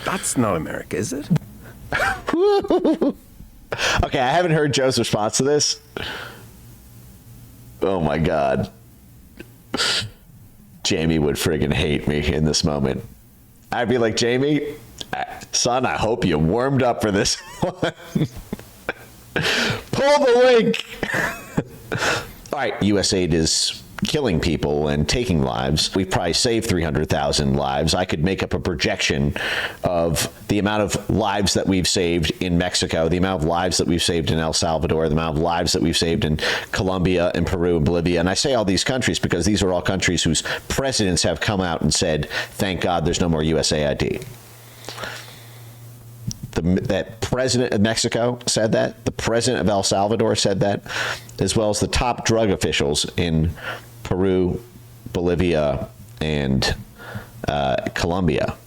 That's not America, is it? Okay, I haven't heard Joe's response to this. Oh my God. Jamie would friggin' hate me in this moment. I'd be like, Jamie, son, I hope you warmed up for this one. Pull the link. All right, USAID is killing people and taking lives. We've probably saved 300,000 lives. I could make up a projection of the amount of lives that we've saved in Mexico, the amount of lives that we've saved in El Salvador, the amount of lives that we've saved in Colombia and Peru and Bolivia. And I say all these countries because these are all countries whose presidents have come out and said, thank God there's no more USAID. That president of Mexico said that. The president of El Salvador said that, as well as the top drug officials in Peru, Bolivia, and Colombia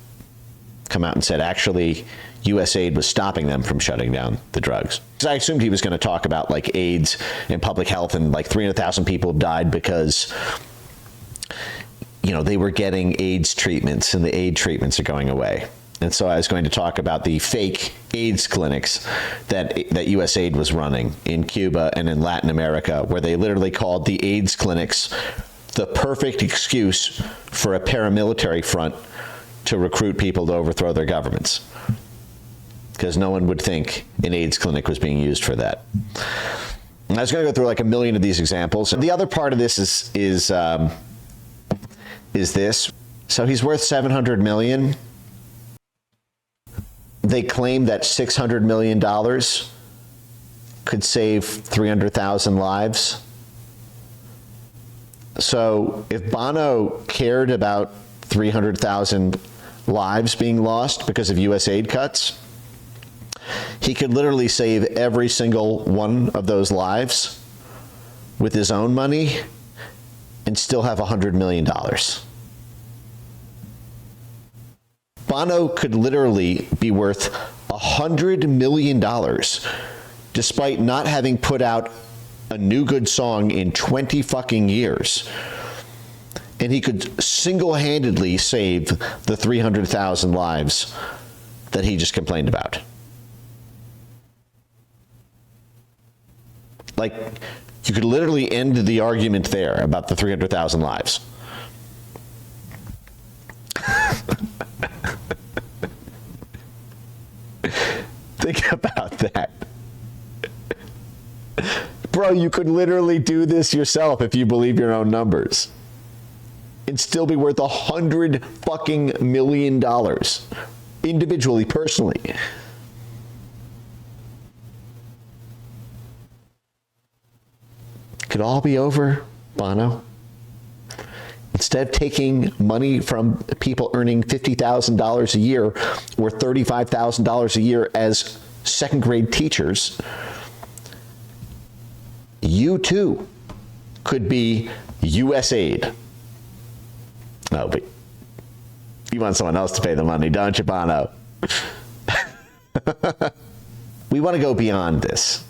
come out and said, actually, USAID was stopping them from shutting down the drugs. Because I assumed he was going to talk about like AIDS and public health, and like 300,000 people died because, you know, they were getting AIDS treatments and the AIDS treatments are going away. And so I was going to talk about the fake AIDS clinics that USAID was running in Cuba and in Latin America, where they literally called the AIDS clinics the perfect excuse for a paramilitary front to recruit people to overthrow their governments. Because no one would think an AIDS clinic was being used for that. And I was going to go through like a million of these examples. And the other part of this is this. So he's worth $700 million. They claim that $600 million could save 300,000 lives. So if Bono cared about 300,000 lives being lost because of USAID cuts, he could literally save every single one of those lives with his own money and still have $100 million. Bono could literally be worth $100 million despite not having put out a new good song in 20 fucking years. And he could single-handedly save the 300,000 lives that he just complained about. Like, you could literally end the argument there about the 300,000 lives. Think about that. Bro, you could literally do this yourself if you believe your own numbers. And still be worth $100 fucking million individually, personally. Could all be over, Bono. Instead of taking money from people earning $50,000 a year or $35,000 a year as second-grade teachers, you too could be USAID. Oh, but you want someone else to pay the money, don't you, Bono? We want to go beyond this.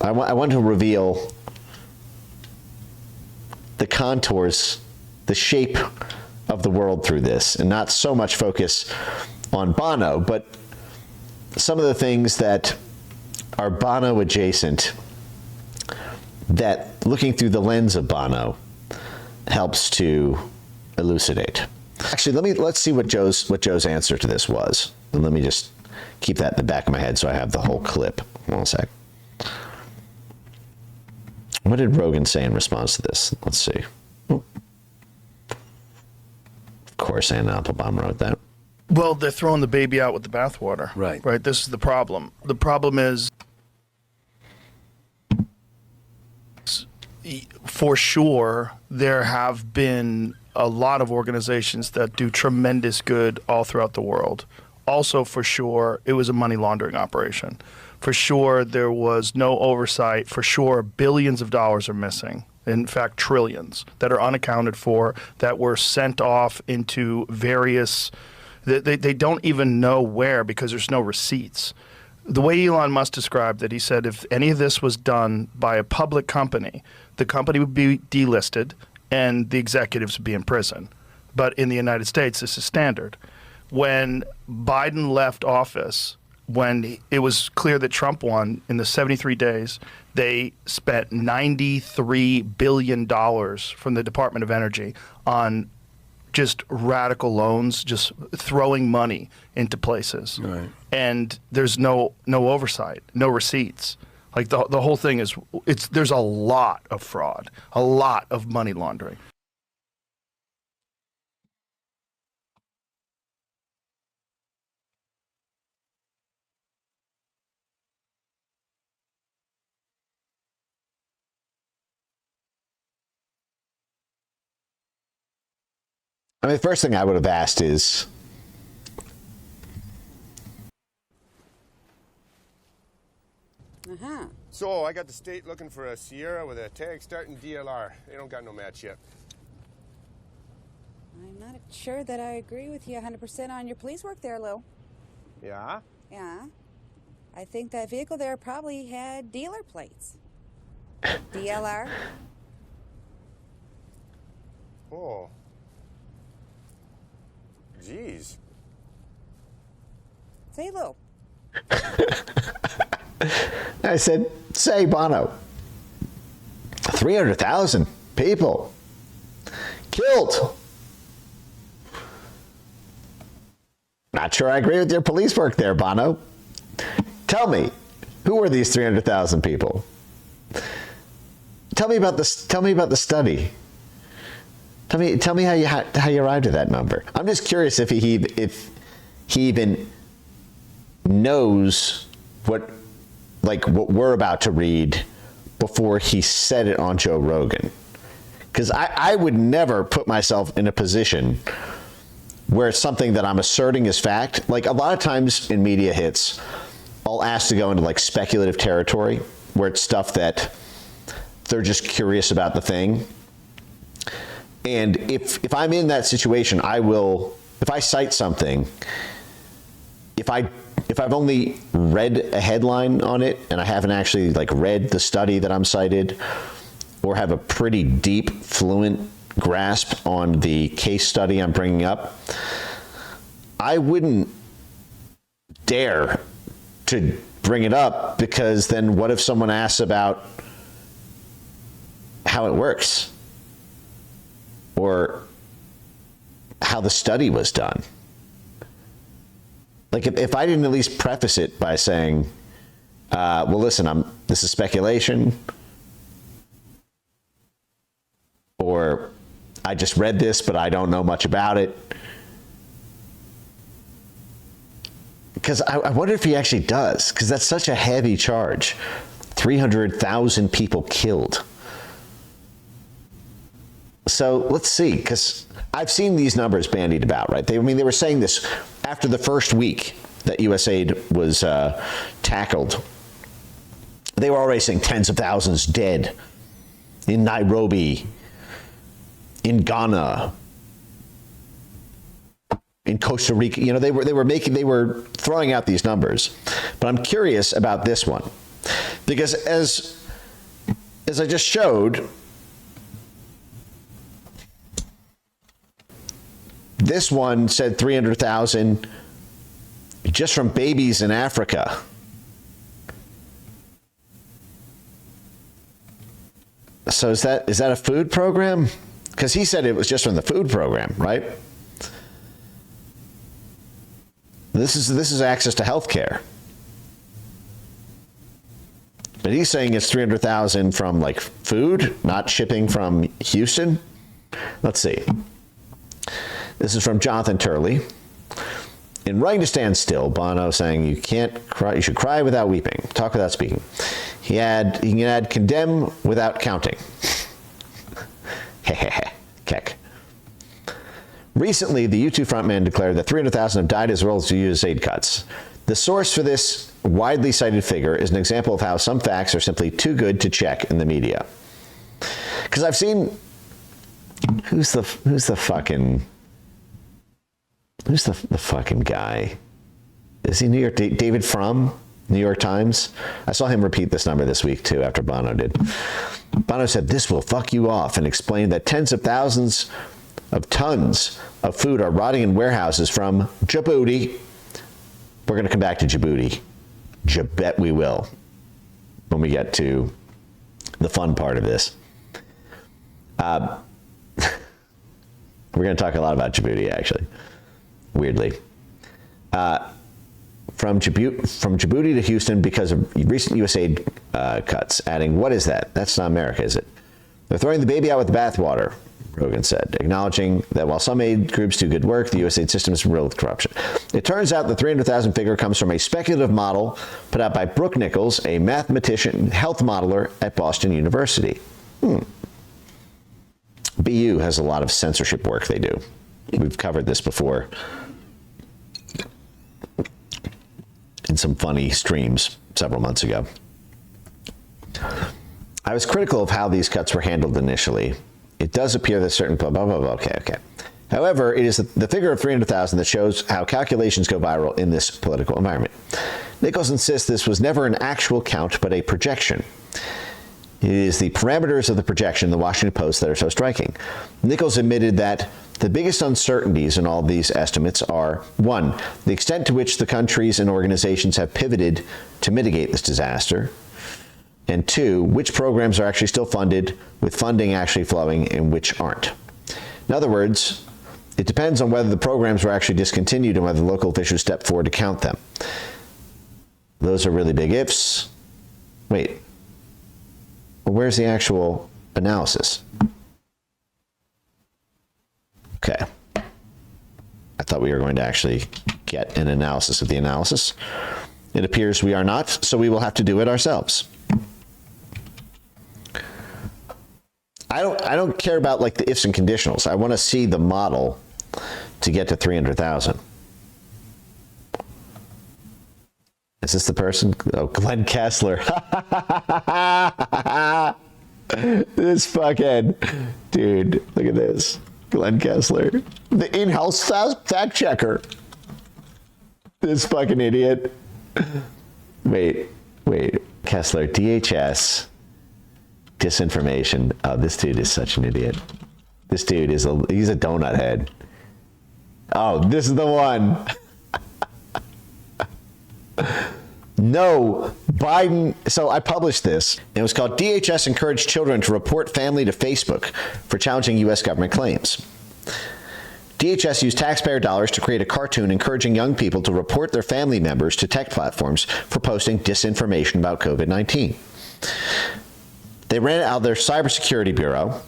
I want to reveal the contours, the shape of the world through this, and not so much focus on Bono, but some of the things that are Bono adjacent that, looking through the lens of Bono, helps to elucidate. Actually, let's see what Joe's answer to this was, and let me just keep that in the back of my head so I have the whole clip. One sec. What did Rogan say in response to this? Let's see. Of course, Anna Applebaum wrote that. Well, they're throwing the baby out with the bathwater. Right. Right. This is the problem. The problem is, for sure, there have been a lot of organizations that do tremendous good all throughout the world. Also, for sure, it was a money laundering operation. For sure, there was no oversight. For sure, billions of dollars are missing. In fact, trillions that are unaccounted for, that were sent off into various, they don't even know where because there's no receipts. The way Elon Musk described it, he said if any of this was done by a public company, the company would be delisted and the executives would be in prison. But in the United States, this is standard. when Biden left office, when it was clear that Trump won in the 73 days, they spent $93 billion from the Department of Energy on just radical loans, just throwing money into places. Right. And there's no oversight, no receipts. Like the whole thing is, there's a lot of fraud, a lot of money laundering. I mean, the first thing I would have asked is, So I got the state looking for a Sierra with a tag starting DLR. They don't got no match yet. I'm not sure that I agree with you 100% on your police work there, Lou. Yeah? Yeah. I think that vehicle there probably had dealer plates. DLR. Oh. Jeez. Say, Lou. I said, say, Bono, 300,000 people killed. Not sure I agree with your police work there, Bono. Tell me, who were these 300,000 people? Tell me about this. Tell me about the study. Tell me how you arrived at that number. I'm just curious if he even knows what we're about to read before he said it on Joe Rogan. Because I would never put myself in a position where it's something that I'm asserting is fact. Like, a lot of times in media hits, I'll ask to go into like speculative territory where it's stuff that they're just curious about the thing. And if I'm in that situation, I will, if I cite something, if I've only read a headline on it and I haven't actually like read the study that I'm cited, or have a pretty deep, fluent grasp on the case study I'm bringing up, I wouldn't dare to bring it up, because then what if someone asks about how it works or how the study was done? Like, if I didn't at least preface it by saying, well, listen, this is speculation, or I just read this, but I don't know much about it. Because I wonder if he actually does, because that's such a heavy charge. 300,000 people killed. So let's see, because I've seen these numbers bandied about, right? They were saying this after the first week that USAID was tackled. They were already saying tens of thousands dead in Nairobi, in Ghana, in Costa Rica. You know, they were throwing out these numbers. But I'm curious about this one, because as I just showed, this one said 300,000 just from babies in Africa. So is that a food program? Because he said it was just from the food program, right? This is access to health care. But he's saying it's 300,000 from like food, not shipping from Houston. Let's see. This is from Jonathan Turley. In Writing to Stand Still, Bono saying you can't cry, you should cry without weeping, talk without speaking. He can add condemn without counting. Keck. Recently, the U2 frontman declared that 300,000 have died as a result of USAID cuts. The source for this widely cited figure is an example of how some facts are simply too good to check in the media. Because I've seen, who's the fucking guy? Is he New York? David Frum, New York Times. I saw him repeat this number this week too after Bono did. Bono said, "This will fuck you off," and explained that tens of thousands of tons of food are rotting in warehouses from Djibouti. We're going to come back to Djibouti. Bet we will when we get to the fun part of this. We're going to talk a lot about Djibouti, actually, weirdly. From Djibouti to Houston because of recent USAID cuts, adding, what is that? That's not America, is it? They're throwing the baby out with the bathwater, Rogan said, acknowledging that while some aid groups do good work, the USAID system is riddled with corruption. It turns out the 300,000 figure comes from a speculative model put out by Brooke Nichols, a mathematician, health modeler at Boston University. BU has a lot of censorship work they do. We've covered this before in some funny streams several months ago. I was critical of how these cuts were handled initially. It does appear that certain blah, blah, blah, blah. Okay. However, it is the figure of 300,000 that shows how calculations go viral in this political environment. Nichols insists this was never an actual count, but a projection. It is the parameters of the projection in the Washington Post that are so striking. Nichols admitted that the biggest uncertainties in all these estimates are, 1, the extent to which the countries and organizations have pivoted to mitigate this disaster, and 2, which programs are actually still funded, with funding actually flowing, and which aren't. In other words, it depends on whether the programs were actually discontinued and whether local officials step forward to count them. Those are really big ifs. Wait, well, where's the actual analysis? Okay. I thought we were going to actually get an analysis of the analysis. It appears we are not, so we will have to do it ourselves. I don't care about like the ifs and conditionals. I want to see the model to get to 300,000. Is this the person? Oh, Glenn Kessler. This fucking dude. Look at this. Glenn Kessler, the in-house fact checker. This fucking idiot. Wait. Kessler, DHS, disinformation. Oh, this dude is such an idiot. This dude he's a donut head. Oh, this is the one. No, Biden. So I published this. It was called DHS Encouraged Children to Report Family to Facebook for Challenging U.S. Government Claims. DHS used taxpayer dollars to create a cartoon encouraging young people to report their family members to tech platforms for posting disinformation about COVID-19. They ran it out of their cybersecurity bureau.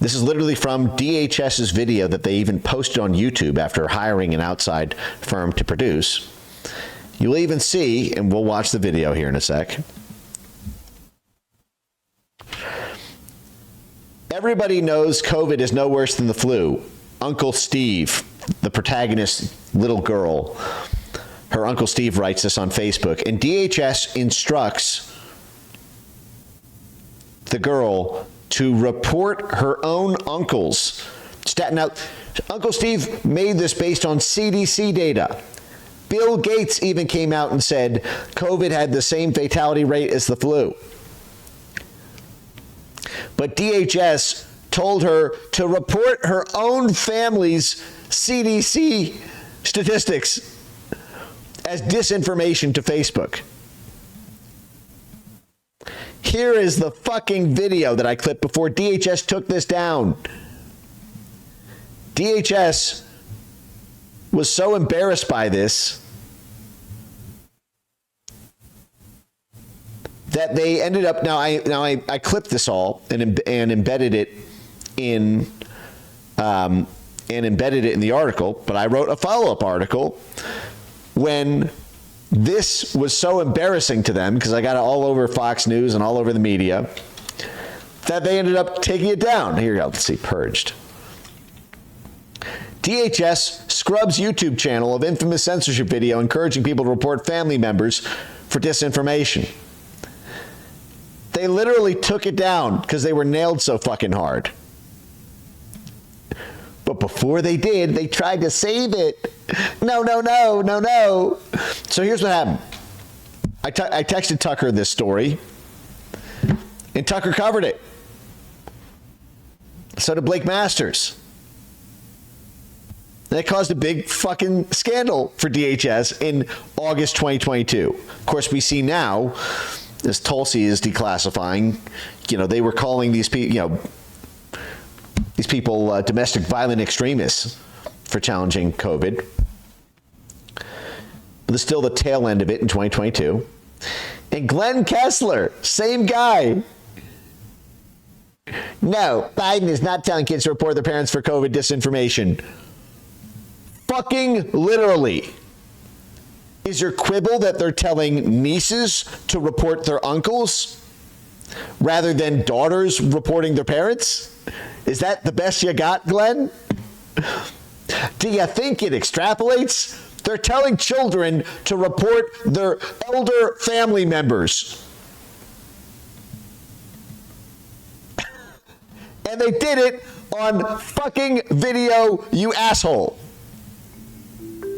This is literally from DHS's video that they even posted on YouTube after hiring an outside firm to produce. You'll even see, and we'll watch the video here in a sec. Everybody knows COVID is no worse than the flu. Uncle Steve, the protagonist's little girl, her Uncle Steve writes this on Facebook, and DHS instructs the girl to report her own uncle's. Now, Uncle Steve made this based on CDC data. Bill Gates even came out and said COVID had the same fatality rate as the flu. But DHS told her to report her own family's CDC statistics as disinformation to Facebook. Here is the fucking video that I clipped before DHS took this down. DHS was so embarrassed by this that they ended up. Now I clipped this all and embedded it in the article. But I wrote a follow-up article when this was so embarrassing to them, because I got it all over Fox News and all over the media, that they ended up taking it down. Here you go. Let's see. Purged. DHS scrubs YouTube channel of infamous censorship video encouraging people to report family members for disinformation. They literally took it down because they were nailed so fucking hard. But before they did, they tried to save it. No. So here's what happened. I texted Tucker this story, and Tucker covered it. So did Blake Masters. That caused a big fucking scandal for DHS in August 2022. Of course, we see now, as Tulsi is declassifying, they were calling these people, domestic violent extremists for challenging COVID. But there's still the tail end of it in 2022. And Glenn Kessler, same guy. No, Biden is not telling kids to report their parents for COVID disinformation. Fucking literally. Is your quibble that they're telling nieces to report their uncles rather than daughters reporting their parents? Is that the best you got, Glenn? Do you think it extrapolates? They're telling children to report their elder family members. And they did it on fucking video, you asshole.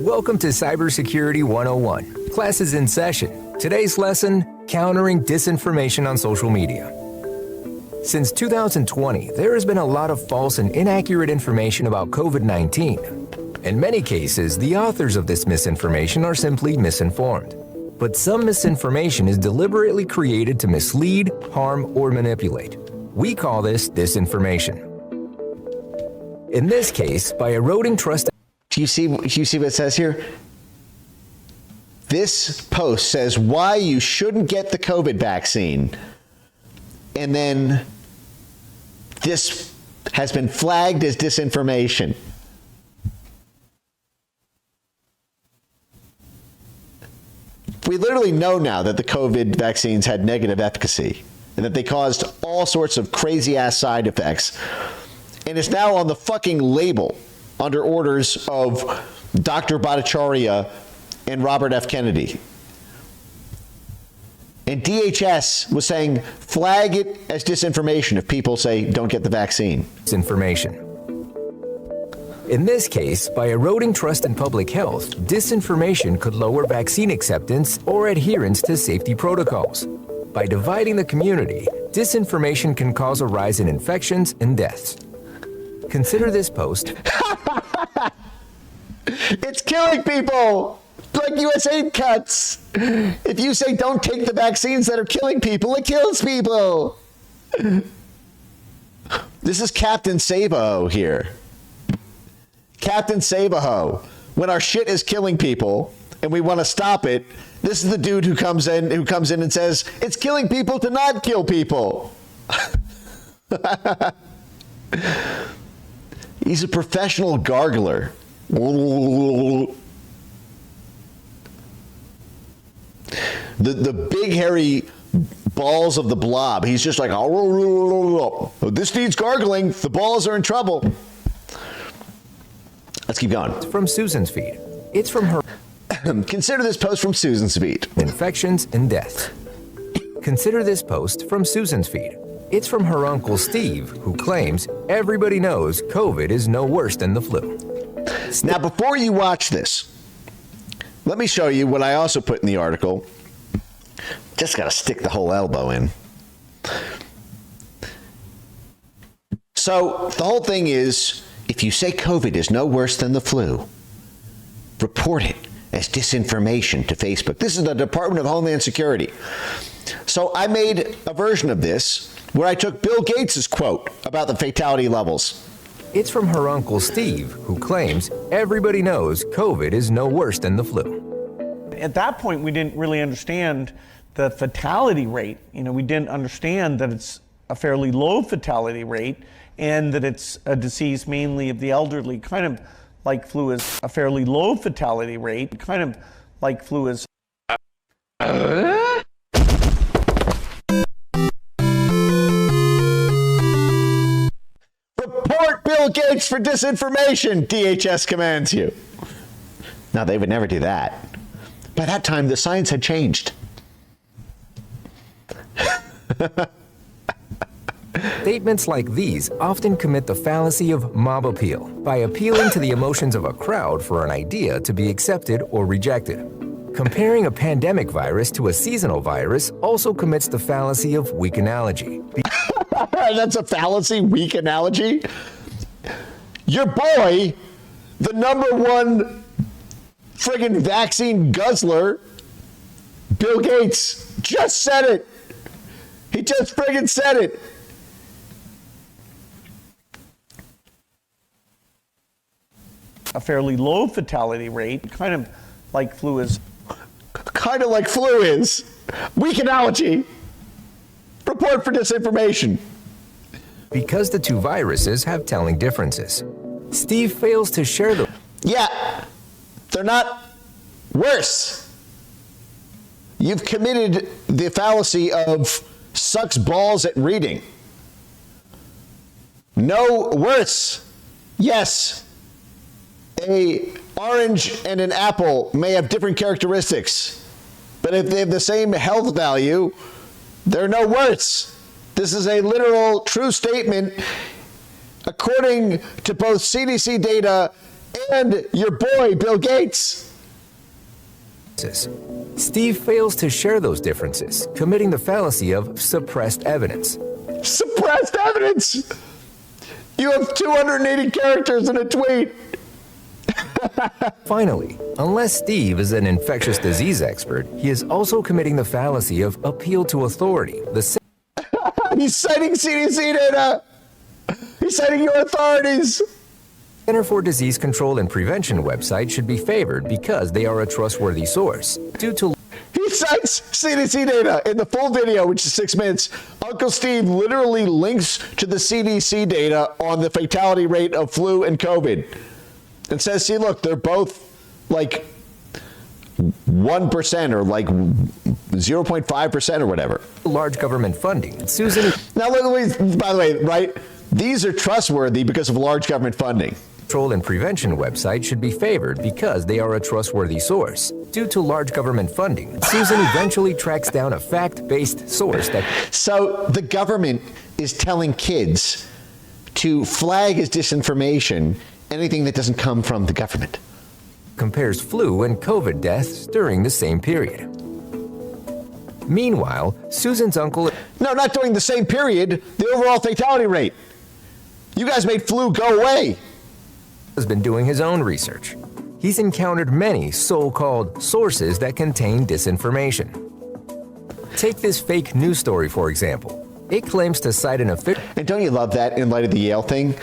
Welcome to Cybersecurity 101. Class is in session. Today's lesson, countering disinformation on social media. Since 2020, there has been a lot of false and inaccurate information about COVID-19. In many cases, the authors of this misinformation are simply misinformed. But some misinformation is deliberately created to mislead, harm, or manipulate. We call this disinformation. In this case, by eroding trust. Do you see what it says here? This post says why you shouldn't get the COVID vaccine. And then this has been flagged as disinformation. We literally know now that the COVID vaccines had negative efficacy and that they caused all sorts of crazy ass side effects. And it's now on the fucking label under orders of Dr. Bhattacharya and Robert F. Kennedy. And DHS was saying, flag it as disinformation if people say don't get the vaccine. Disinformation. In this case, by eroding trust in public health, disinformation could lower vaccine acceptance or adherence to safety protocols. By dividing the community, disinformation can cause a rise in infections and deaths. Consider this post. It's killing people! Like USAID cuts. If you say don't take the vaccines that are killing people, it kills people. This is Captain Save-A-Ho here. Captain Save-A-Ho. When our shit is killing people and we want to stop it, this is the dude who comes in and says, it's killing people to not kill people. He's a professional gargler. The big hairy balls of the blob. He's just like, oh, this needs gargling. The balls are in trouble. Let's keep going. From Susan's feed. It's from her. Consider this post from Susan's feed. Infections and deaths. Consider this post from Susan's feed. It's from her uncle Steve, who claims everybody knows COVID is no worse than the flu. Now, before you watch this, let me show you what I also put in the article. Just got to stick the whole elbow in. So the whole thing is, if you say COVID is no worse than the flu, report it as disinformation to Facebook. This is the Department of Homeland Security. So I made a version of this where I took Bill Gates' quote about the fatality levels. It's from her uncle Steve, who claims everybody knows COVID is no worse than the flu. At that point, we didn't really understand the fatality rate. We didn't understand that it's a fairly low fatality rate and that it's a disease mainly of the elderly, kind of like flu is a fairly low fatality rate, kind of like flu is. Report Bill Gates for disinformation, DHS commands you. Now, they would never do that. By that time, the science had changed. Statements like these often commit the fallacy of mob appeal by appealing to the emotions of a crowd for an idea to be accepted or rejected. Comparing a pandemic virus to a seasonal virus also commits the fallacy of weak analogy. That's a fallacy, weak analogy. Your boy, the number one friggin' vaccine guzzler, Bill Gates, just said it. He just friggin' said it. A fairly low fatality rate, kind of like flu is. Kind of like flu is. Weak analogy. Report for disinformation. Because the two viruses have telling differences. Steve fails to share the... Yeah, they're not worse. You've committed the fallacy of sucks balls at reading. No worse. Yes, a orange and an apple may have different characteristics, but if they have the same health value, they're no worse. This is a literal true statement according to both CDC data and your boy, Bill Gates. Steve fails to share those differences, committing the fallacy of suppressed evidence. Suppressed evidence! You have 280 characters in a tweet. Finally, unless Steve is an infectious disease expert, he is also committing the fallacy of appeal to authority. He's citing CDC data. He's citing your authorities. Center for Disease Control and Prevention website should be favored because they are a trustworthy source. He cites CDC data in the full video, which is 6 minutes. Uncle Steve literally links to the CDC data on the fatality rate of flu and COVID and says, see, look, they're both like 1% or like 0.5% or whatever. Large government funding. Now, by the way, right? These are trustworthy because of large government funding. Control and Prevention website should be favored because they are a trustworthy source. Due to large government funding, Susan eventually tracks down a fact-based source that... So the government is telling kids to flag as disinformation anything that doesn't come from the government. Compares flu and COVID deaths during the same period. Meanwhile, Susan's uncle... No, not during the same period. The overall fatality rate. You guys made flu go away. ...has been doing his own research. He's encountered many so-called sources that contain disinformation. Take this fake news story, for example. It claims to cite an official... And don't you love that in light of the Yale thing?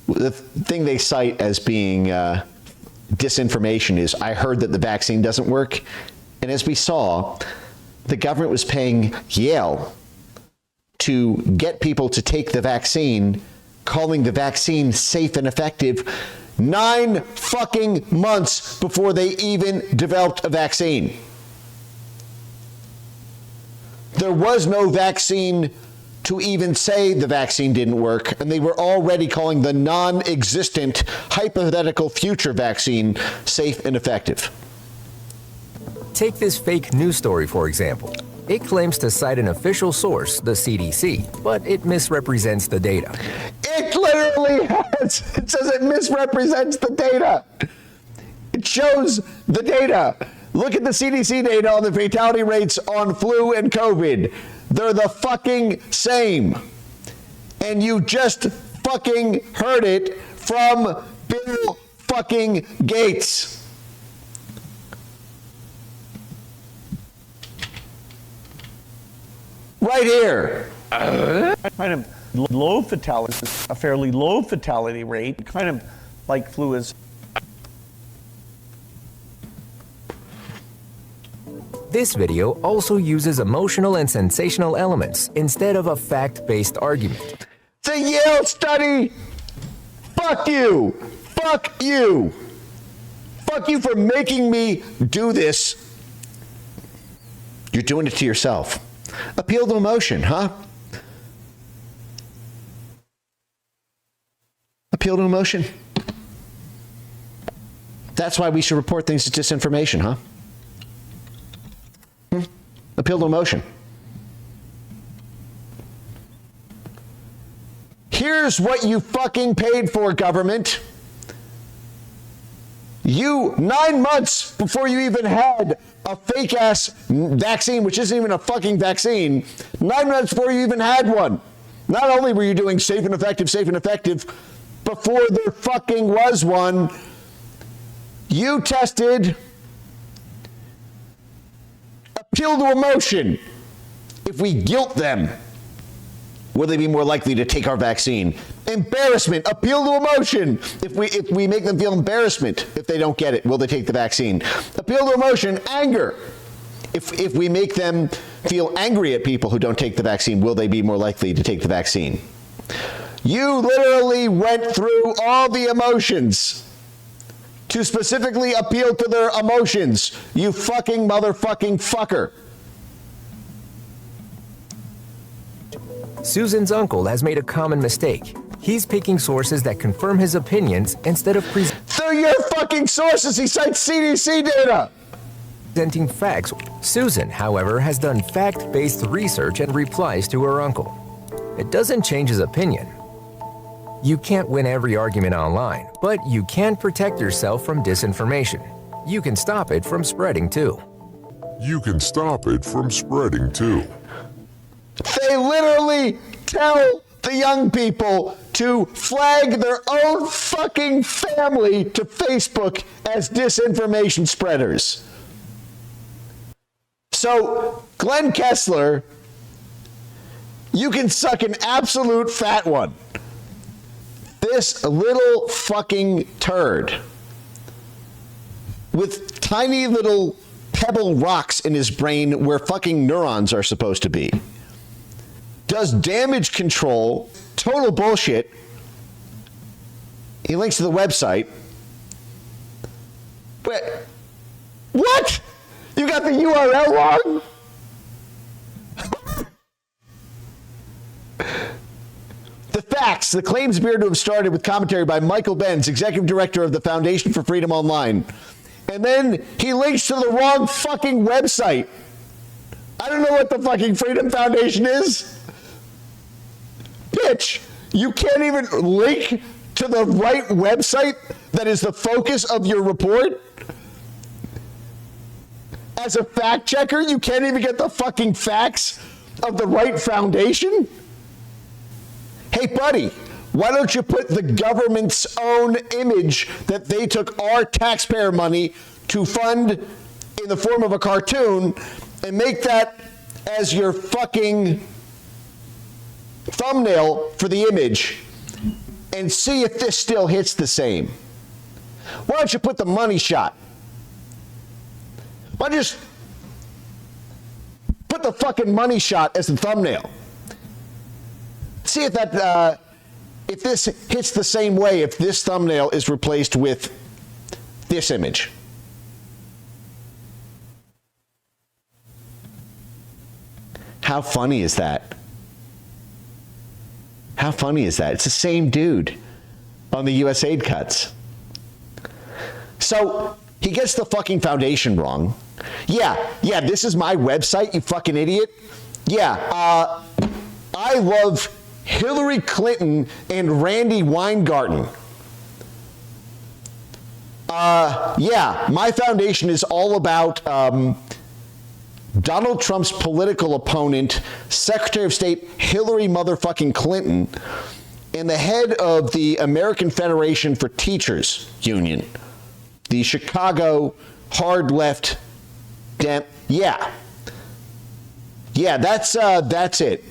The thing they cite as being disinformation is, I heard that the vaccine doesn't work. And as we saw, the government was paying Yale to get people to take the vaccine, calling the vaccine safe and effective 9 fucking months before they even developed a vaccine. There was no vaccine to even say the vaccine didn't work, and they were already calling the non-existent hypothetical future vaccine safe and effective. Take this fake news story, for example. It claims to cite an official source, the CDC, but it misrepresents the data. It literally has. It says it misrepresents the data. It shows the data. Look at the CDC data on the fatality rates on flu and COVID. They're the fucking same. And you just fucking heard it from Bill fucking Gates. Right here. Kind of low fatality, a fairly low fatality rate, kind of like flu is. This video also uses emotional and sensational elements instead of a fact-based argument. The Yale study. Fuck you. Fuck you. Fuck you for making me do this. You're doing it to yourself. Appeal to emotion, huh? Appeal to emotion. That's why we should report things as disinformation, huh? Appeal to emotion. Here's what you fucking paid for, government. You, 9 months before you even had a fake-ass vaccine, which isn't even a fucking vaccine, 9 months before you even had one, Not only were you doing safe and effective, before there fucking was one, you tested appeal to emotion. If we guilt them, will they be more likely to take our vaccine? Embarrassment, appeal to emotion. If we make them feel embarrassment if they don't get it, will they take the vaccine? Appeal to emotion, anger. If we make them feel angry at people who don't take the vaccine, will they be more likely to take the vaccine? You literally went through all the emotions to specifically appeal to their emotions, you fucking motherfucking fucker. Susan's uncle has made a common mistake. He's picking sources that confirm his opinions instead of They're your fucking sources. He cites CDC data. presenting facts. Susan, however, has done fact-based research and replies to her uncle. It doesn't change his opinion. You can't win every argument online, but you can protect yourself from disinformation. You can stop it from spreading too. You can stop it from spreading too. They literally tell the young people to flag their own fucking family to Facebook as disinformation spreaders. So, Glenn Kessler, you can suck an absolute fat one. This little fucking turd with tiny little pebble rocks in his brain where fucking neurons are supposed to be does damage control, total bullshit. He links to the website. But what? You got the URL wrong? The facts. The claims appear to have started with commentary by Michael Benz, executive director of the Foundation for Freedom Online. And then he links to the wrong fucking website. I don't know what the fucking Freedom Foundation is. Bitch, you can't even link to the right website that is the focus of your report? As a fact checker, you can't even get the fucking facts of the right foundation? Hey, buddy, why don't you put the government's own image that they took our taxpayer money to fund in the form of a cartoon and make that as your fucking thumbnail for the image and see if this still hits the same? Why don't you put the money shot? Why don't you just put the fucking money shot as the thumbnail? See if that if this hits the same way if this thumbnail is replaced with this image. How funny is that? How funny is that? It's the same dude on the USAID cuts. So he gets the fucking foundation wrong. Yeah, this is my website, you fucking idiot. Yeah, I love Hillary Clinton and Randy Weingarten. Yeah, my foundation is all about Donald Trump's political opponent, Secretary of State Hillary motherfucking Clinton, and the head of the American Federation for Teachers Union, the Chicago hard left. Yeah, that's it.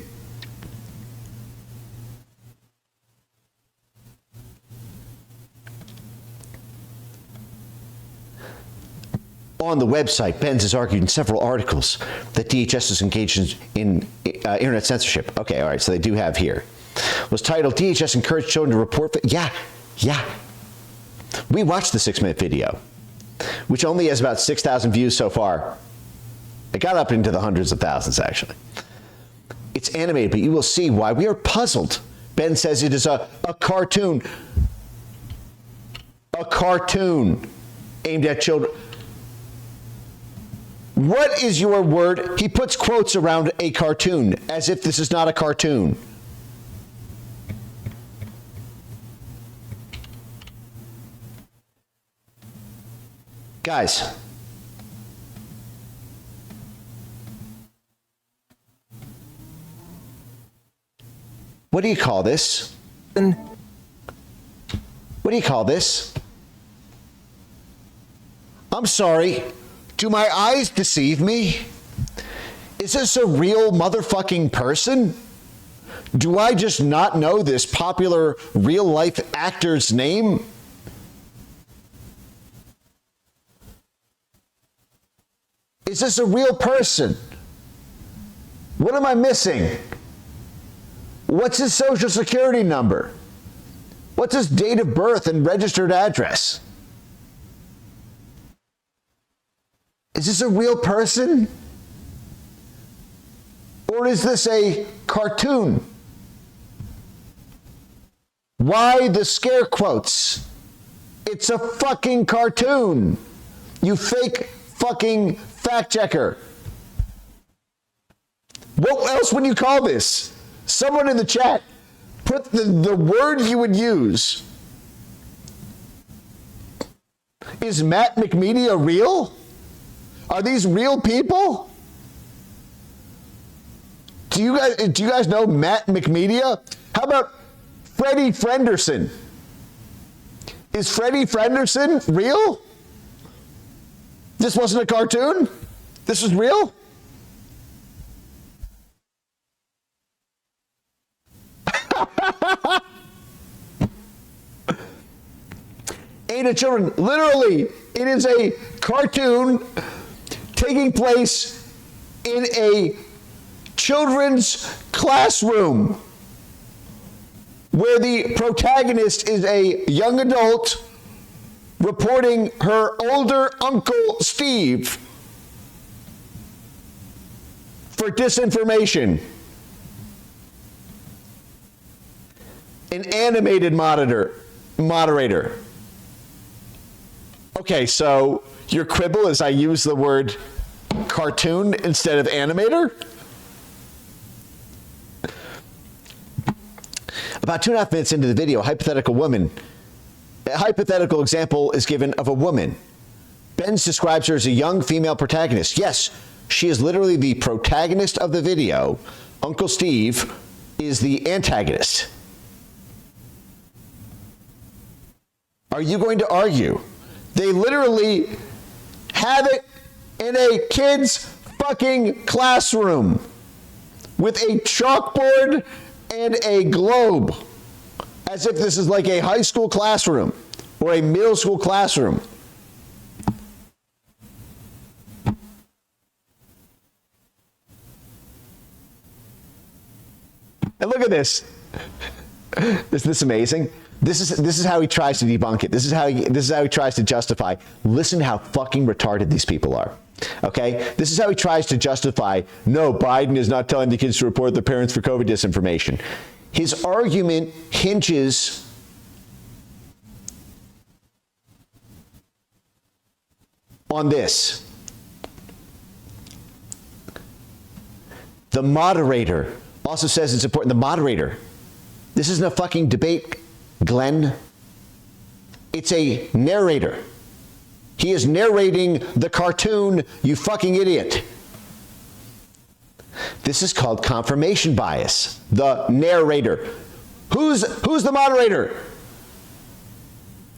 On the website, Benz has argued in several articles that DHS is engaged in internet censorship. Okay, all right, so they do have here. Was titled, DHS encouraged children to report. Yeah. We watched the 6-minute video, which only has about 6,000 views so far. It got up into the hundreds of thousands, actually. It's animated, but you will see why we are puzzled. Ben says it is a cartoon. A cartoon aimed at children. What is your word? He puts quotes around a cartoon, as if this is not a cartoon. Guys, What do you call this? What do you call this? I'm sorry. Do my eyes deceive me? Is this a real motherfucking person? Do I just not know this popular real-life actor's name? Is this a real person? What am I missing? What's his social security number? What's his date of birth and registered address? Is this a real person? Or is this a cartoon? Why the scare quotes? It's a fucking cartoon. You fake fucking fact checker. What else would you call this? Someone in the chat, put the word you would use. Is Matt McMedia real? Are these real people? Do you guys know Matt McMedia? How about Freddie Frenderson? Is Freddie Frenderson real? This wasn't a cartoon? This was real? Ain't it children? Literally, it is a cartoon taking place in a children's classroom where the protagonist is a young adult reporting her older uncle Steve for disinformation. An animated moderator. Okay, so your quibble is I use the word cartoon instead of animator? About 2.5 minutes into the video, a hypothetical example is given of a woman. Benz describes her as a young female protagonist. Yes, she is literally the protagonist of the video. Uncle Steve is the antagonist. Are you going to argue? They literally have it in a kid's fucking classroom with a chalkboard and a globe, as if this is like a high school classroom or a middle school classroom. And look at this. Isn't this amazing? This is how he tries to debunk it. This is how he tries to justify. Listen how fucking retarded these people are. Okay? This is how he tries to justify, no, Biden is not telling the kids to report their parents for COVID disinformation. His argument hinges on this. The moderator also says it's important. The moderator. This isn't a fucking debate, Glenn. It's a narrator. He is narrating the cartoon, you fucking idiot. This is called confirmation bias. The narrator. Who's the moderator?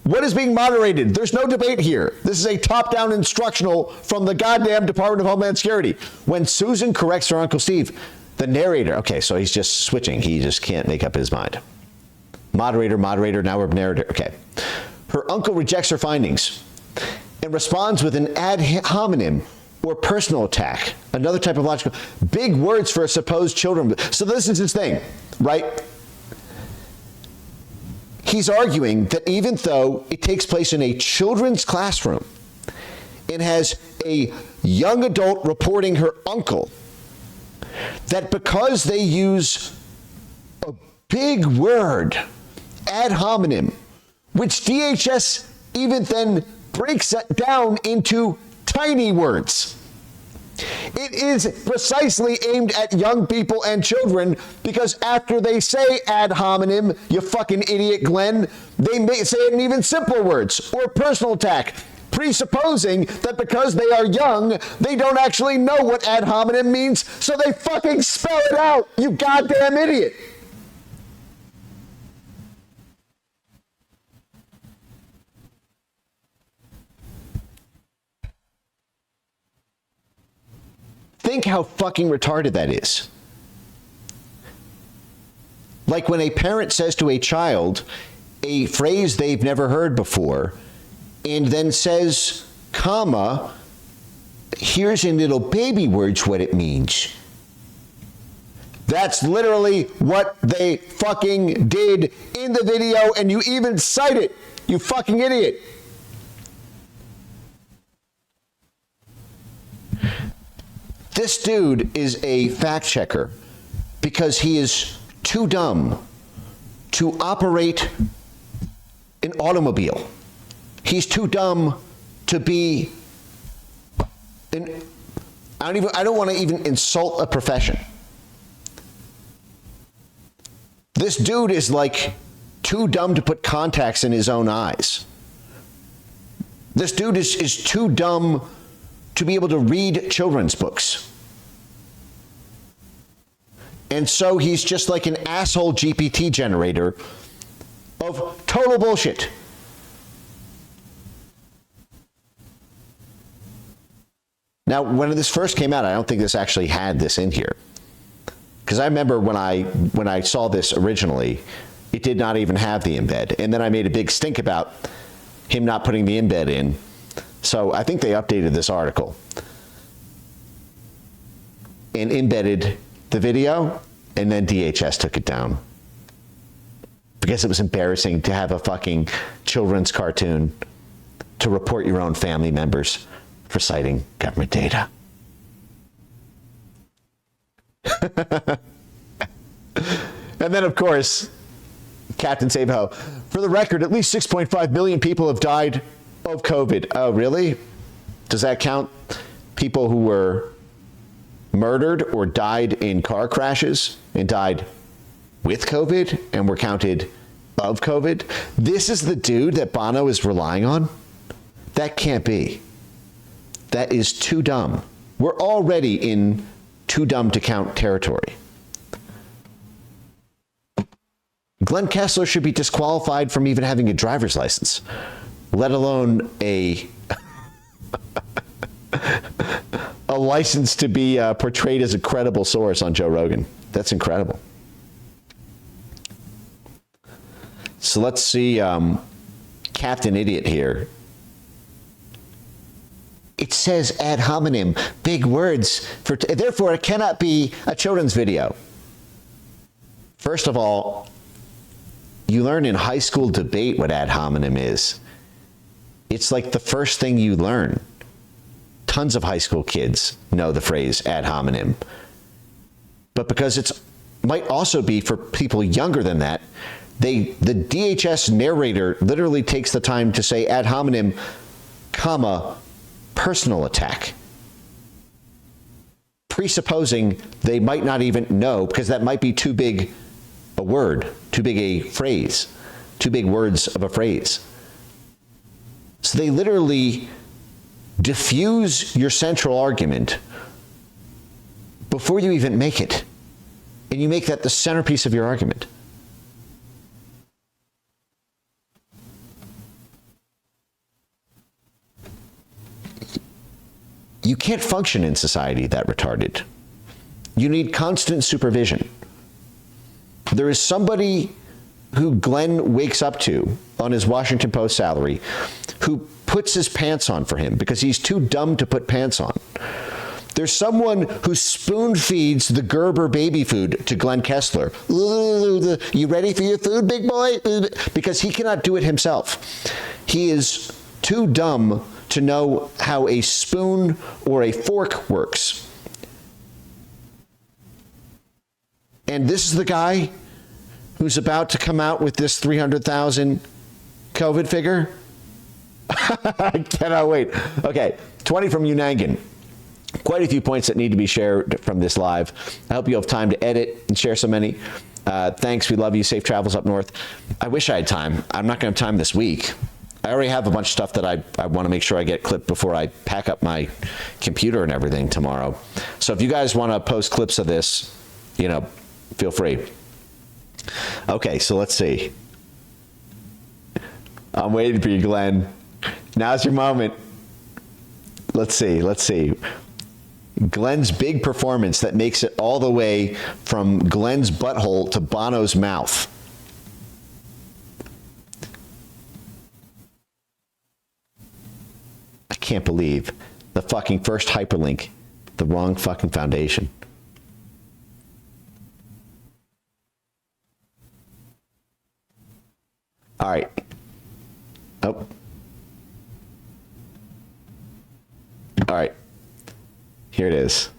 What is being moderated? There's no debate here. This is a top-down instructional from the goddamn Department of Homeland Security. When Susan corrects her Uncle Steve, the narrator, okay, so he's just switching. He just can't make up his mind. Moderator, now we're narrator. Okay. Her uncle rejects her findings and responds with an ad hominem or personal attack, another type of logical, big words for a supposed children. So this is his thing, right? He's arguing that even though it takes place in a children's classroom and has a young adult reporting her uncle, that because they use a big word, ad hominem, which DHS even then breaks that down into tiny words. It is precisely aimed at young people and children because after they say ad hominem, you fucking idiot Glenn, they may say it in even simpler words, or personal attack, presupposing that because they are young, they don't actually know what ad hominem means, so they fucking spell it out, you goddamn idiot. Think how fucking retarded that is. Like when a parent says to a child a phrase they've never heard before and then says, comma, here's in little baby words what it means. That's literally what they fucking did in the video, and you even cite it, you fucking idiot. This dude is a fact checker because he is too dumb to operate an automobile. He's too dumb to be I don't want to even insult a profession. This dude is like too dumb to put contacts in his own eyes. This dude is too dumb to be able to read children's books. And so he's just like an asshole GPT generator of total bullshit. Now, when this first came out, I don't think this actually had this in here. Because I remember when I saw this originally, it did not even have the embed. And then I made a big stink about him not putting the embed in. So I think they updated this article and embedded the video, and then DHS took it down. Because it was embarrassing to have a fucking children's cartoon to report your own family members for citing government data. And then, of course, Captain Sabeho, for the record, at least 6.5 million people have died of COVID. Oh, really? Does that count people who were murdered or died in car crashes and died with COVID and were counted of COVID? This is the dude that Bono is relying on? That can't be. That is too dumb. We're already in too dumb to count territory. Glenn Kessler should be disqualified from even having a driver's license, let alone a license to be portrayed as a credible source on Joe Rogan. That's incredible. So let's see Captain Idiot here. It says ad hominem, big words, therefore it cannot be a children's video. First of all, you learn in high school debate what ad hominem is. It's like the first thing you learn. Tons of high school kids know the phrase ad hominem. But because it might also be for people younger than that, the DHS narrator literally takes the time to say ad hominem, comma, personal attack, presupposing they might not even know, because that might be too big a word, too big a phrase, too big words of a phrase. So they literally diffuse your central argument before you even make it, and you make that the centerpiece of your argument. You can't function in society that retarded. You need constant supervision. There is somebody who Glenn wakes up to on his Washington Post salary who puts his pants on for him because he's too dumb to put pants on. There's someone who spoon feeds the Gerber baby food to Glenn Kessler. You ready for your food, big boy? Because he cannot do it himself. He is too dumb to know how a spoon or a fork works. And this is the guy who's about to come out with this 300,000 COVID figure? I cannot wait. Okay, 20 from Unangan. Quite a few points that need to be shared from this live. I hope you have time to edit and share so many. Thanks, we love you. Safe travels up north. I wish I had time. I'm not going to have time this week. I already have a bunch of stuff that I want to make sure I get clipped before I pack up my computer and everything tomorrow. So if you guys want to post clips of this, feel free. Okay, so let's see. I'm waiting for you, Glenn. Now's your moment. Let's see. Glenn's big performance that makes it all the way from Glenn's butthole to Bono's mouth. I can't believe the fucking first hyperlink, the wrong fucking foundation. All right. Oh. All right. Here it is.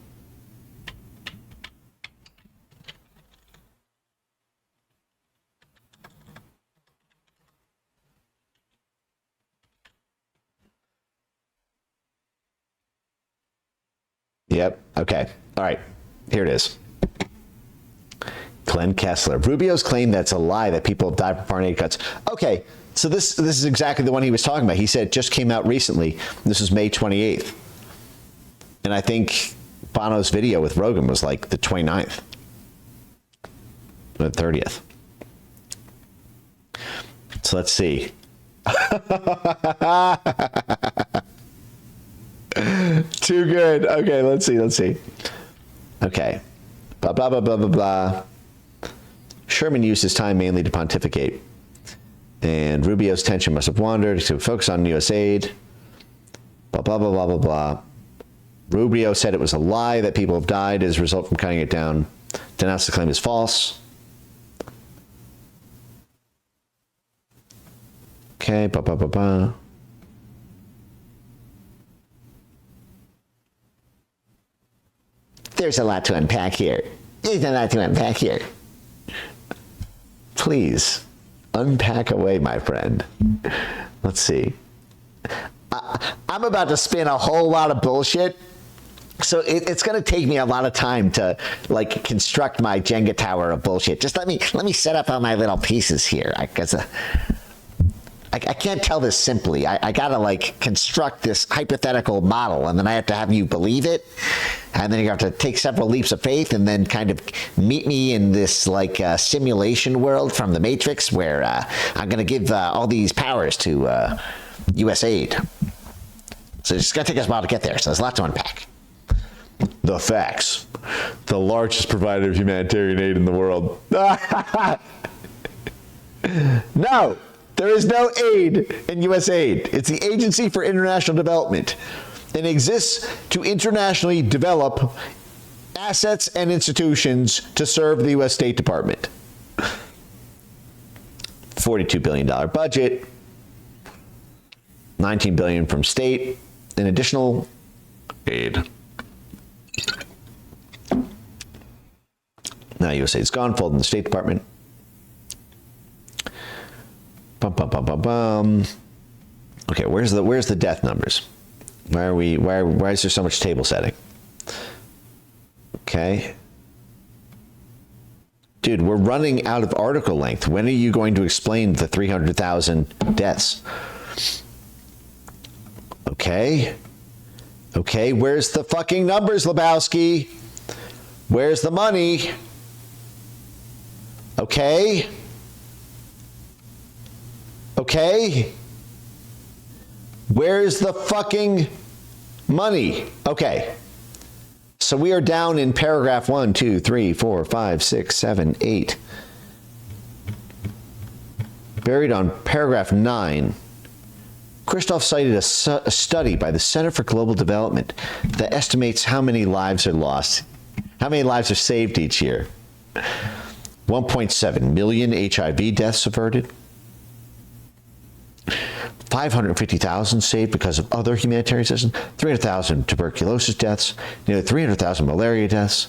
Yep. Okay. All right. Here it is. Glenn Kessler. Rubio's claim that's a lie that people have died from foreign aid cuts. Okay. So this is exactly the one he was talking about. He said it just came out recently. This was May 28th. And I think Bono's video with Rogan was like the 29th. Or the 30th. So let's see. Too good. Okay, let's see. Okay. Blah, blah, blah, blah, blah, blah. Sherman used his time mainly to pontificate. And Rubio's attention must have wandered to focus on USAID. Blah, blah, blah, blah, blah, blah. Rubio said it was a lie that people have died as a result from cutting it down. Denounced the claim as false. Okay, blah, blah, blah, blah. There's a lot to unpack here. Please, unpack away, my friend. Let's see. I'm about to spin a whole lot of bullshit. So it's going to take me a lot of time to like construct my Jenga tower of bullshit. Just let me set up all my little pieces here. I can't tell this simply. I got to like construct this hypothetical model, and then I have to have you believe it. And then you have to take several leaps of faith and then kind of meet me in this like simulation world from the Matrix where I'm going to give all these powers to USAID. So it's going to take us a while to get there. So there's a lot to unpack. The facts. The largest provider of humanitarian aid in the world. No, there is no aid in USAID. It's the Agency for International Development. It exists to internationally develop assets and institutions to serve the U.S. State Department. $42 billion budget, $19 billion from state, and additional aid. Now USAID's gone, folded in the State Department. Bum, bum, bum, bum, bum. Okay, where's the death numbers? Why is there so much table setting? Okay. Dude, we're running out of article length. When are you going to explain the 300,000 deaths? Okay. Okay, where's the fucking numbers, Lebowski? Where's the money? Okay. Okay. Where's the fucking money? Okay. So we are down in paragraph 1, 2, 3, 4, 5, 6, 7, 8. Buried on paragraph 9. Christoph cited a study by the Center for Global Development that estimates how many lives are lost, how many lives are saved each year. 1.7 million HIV deaths averted. 550,000 saved because of other humanitarian systems. 300,000 tuberculosis deaths. Nearly 300,000 malaria deaths.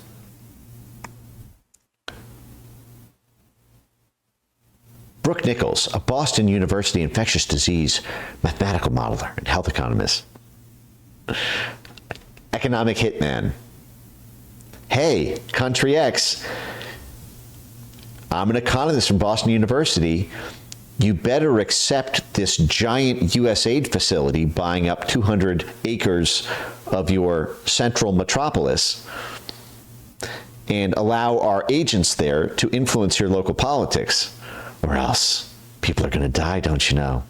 Brooke Nichols, a Boston University infectious disease mathematical modeler and health economist. Economic hitman. Hey, Country X, I'm an economist from Boston University. You better accept this giant USAID facility buying up 200 acres of your central metropolis and allow our agents there to influence your local politics, or else people are going to die, don't you know?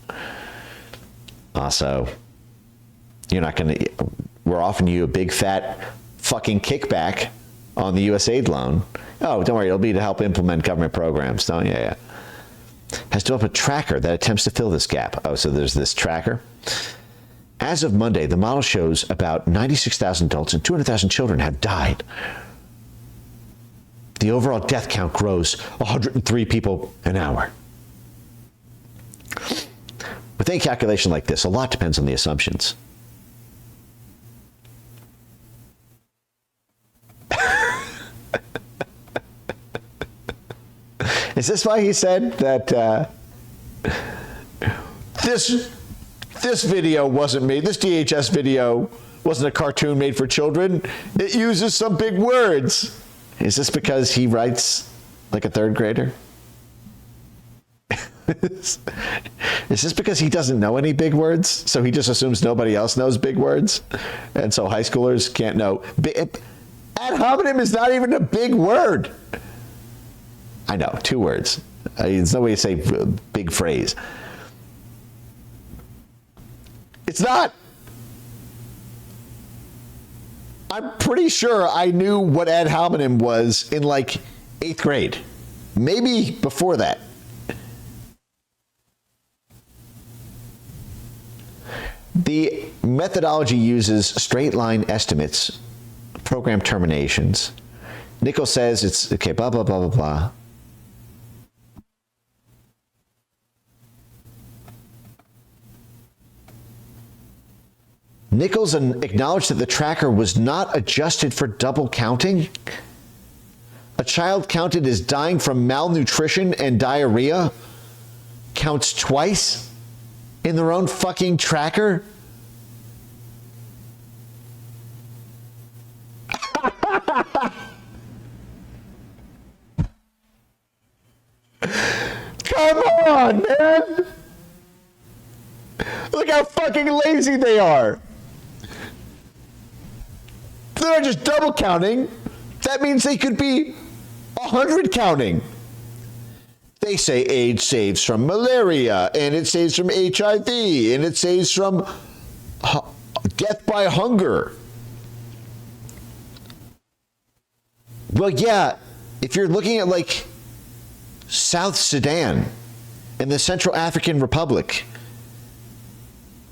Also, we're offering you a big fat fucking kickback on the USAID loan. Oh, don't worry, it'll be to help implement government programs. Don't you? Yeah. Has developed a tracker that attempts to fill this gap. Oh, so there's this tracker. As of Monday, the model shows about 96,000 adults and 200,000 children have died. The overall death count grows 103 people an hour. With a calculation like this, a lot depends on the assumptions. Is this why he said that this video wasn't made, this DHS video wasn't a cartoon made for children? It uses some big words. Is this because he writes like a third grader? Is this because he doesn't know any big words? So he just assumes nobody else knows big words? And so high schoolers can't know. Ad hominem is not even a big word. I know, 2 words. There's no way to say big phrase. It's not. I'm pretty sure I knew what ad hominem was in like 8th grade. Maybe before that. The methodology uses straight line estimates, program terminations. Nichols says it's, okay, blah, blah, blah, blah, blah. Nichols acknowledged that the tracker was not adjusted for double counting. A child counted as dying from malnutrition and diarrhea counts twice in their own fucking tracker. Come on, man. Look how fucking lazy they are. They're not just double counting. That means they could be 100 counting. They say AIDS saves from malaria, and it saves from HIV, and it saves from death by hunger. Well, yeah, if you're looking at like South Sudan and the Central African Republic,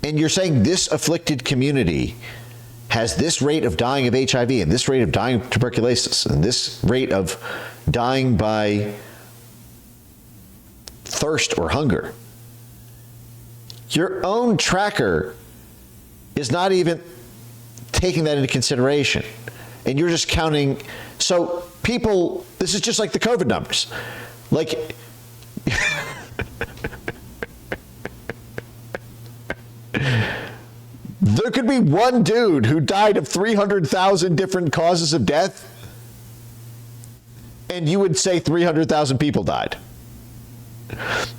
and you're saying this afflicted community has this rate of dying of HIV and this rate of dying of tuberculosis and this rate of dying by thirst or hunger. Your own tracker is not even taking that into consideration. And you're just counting. So people, this is just like the COVID numbers. Like, there could be one dude who died of 300,000 different causes of death, and you would say 300,000 people died.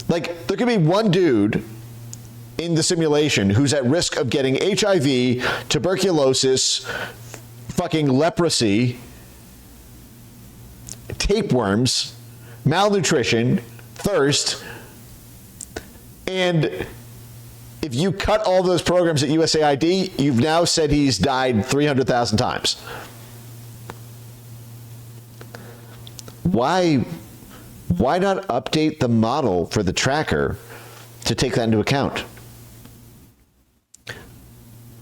Like, there could be one dude in the simulation who's at risk of getting HIV, tuberculosis, fucking leprosy, tapeworms, malnutrition, thirst, and if you cut all those programs at USAID, you've now said he's died 300,000 times. Why not update the model for the tracker to take that into account?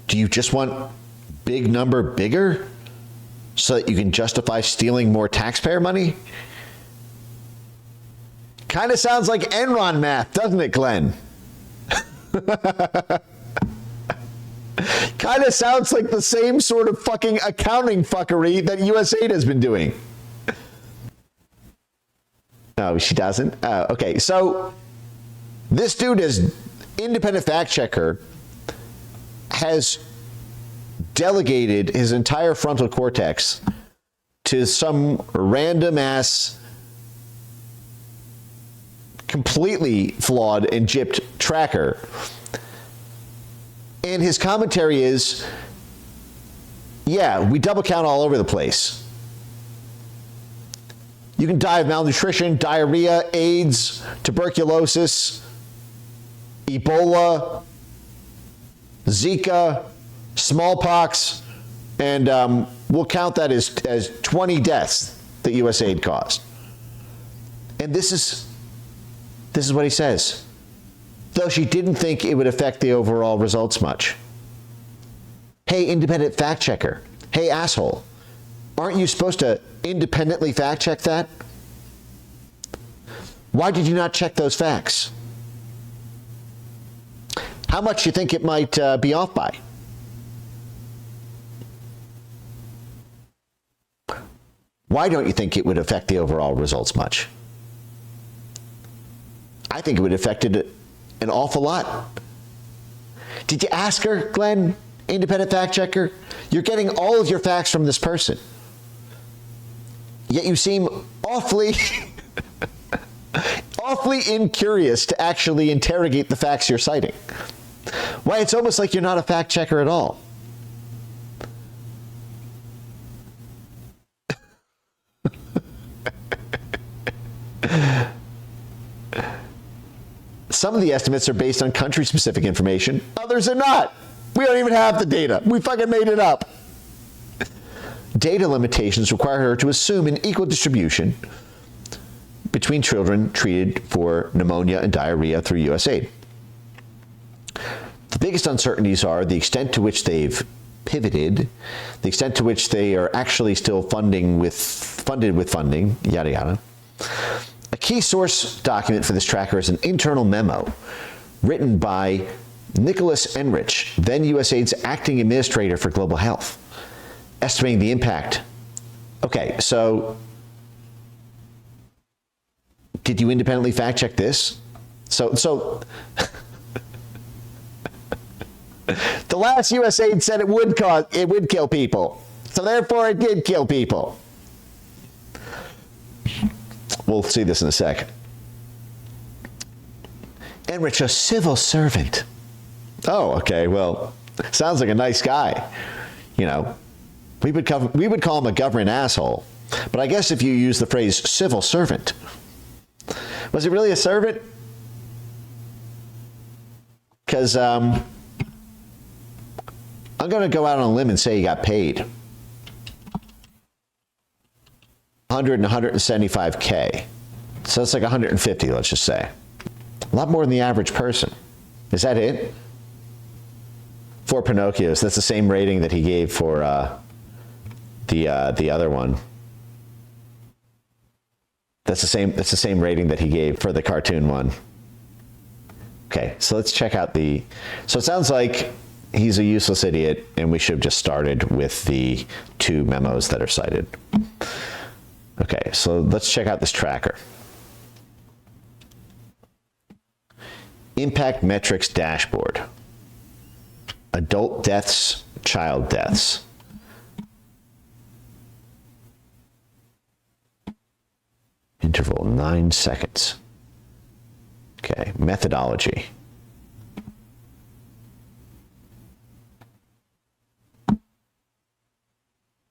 Do you just want big number bigger so that you can justify stealing more taxpayer money? Kind of sounds like Enron math, doesn't it, Glenn? Kind of sounds like the same sort of fucking accounting fuckery that USAID has been doing. No, she doesn't. Okay, so this dude is independent fact checker, has delegated his entire frontal cortex to some random ass, completely flawed and gypped tracker. And his commentary is, yeah, we double count all over the place. You can die of malnutrition, diarrhea, AIDS, tuberculosis, Ebola, Zika, smallpox, and we'll count that as 20 deaths that USAID caused. And this is what he says. Though she didn't think it would affect the overall results much. Hey, independent fact checker. Hey, asshole. Aren't you supposed to independently fact check that? Why did you not check those facts? How much do you think it might be off by? Why don't you think it would affect the overall results much? I think it would have affected an awful lot. Did you ask her, Glenn, independent fact checker? You're getting all of your facts from this person. Yet you seem awfully, awfully incurious to actually interrogate the facts you're citing. Why, it's almost like you're not a fact checker at all. Some of the estimates are based on country-specific information. Others are not. We don't even have the data. We fucking made it up. Data limitations require her to assume an equal distribution between children treated for pneumonia and diarrhea through USAID. The biggest uncertainties are the extent to which they've pivoted, the extent to which they are actually still funded with funding, yada yada. A key source document for this tracker is an internal memo written by Nicholas Enrich, then USAID's acting administrator for global health, estimating the impact. Okay, so did you independently fact check this? So the last USAID said it would kill people. So therefore it did kill people. We'll see this in a second. Enrich, a civil servant. Oh, okay, well, sounds like a nice guy. You know, we would call him a government asshole. But I guess if you use the phrase civil servant, was he really a servant? Because I'm going to go out on a limb and say he got paid. 100 and 175K. So it's like 150, let's just say. A lot more than the average person. Is that it? For Pinocchios, that's the same rating that he gave for the other one. That's the same rating that he gave for the cartoon one. Okay, so let's check out so it sounds like he's a useless idiot, and we should have just started with the two memos that are cited. Okay, so let's check out this tracker. Impact metrics dashboard. Adult deaths, child deaths. Interval 9 seconds. Okay, methodology.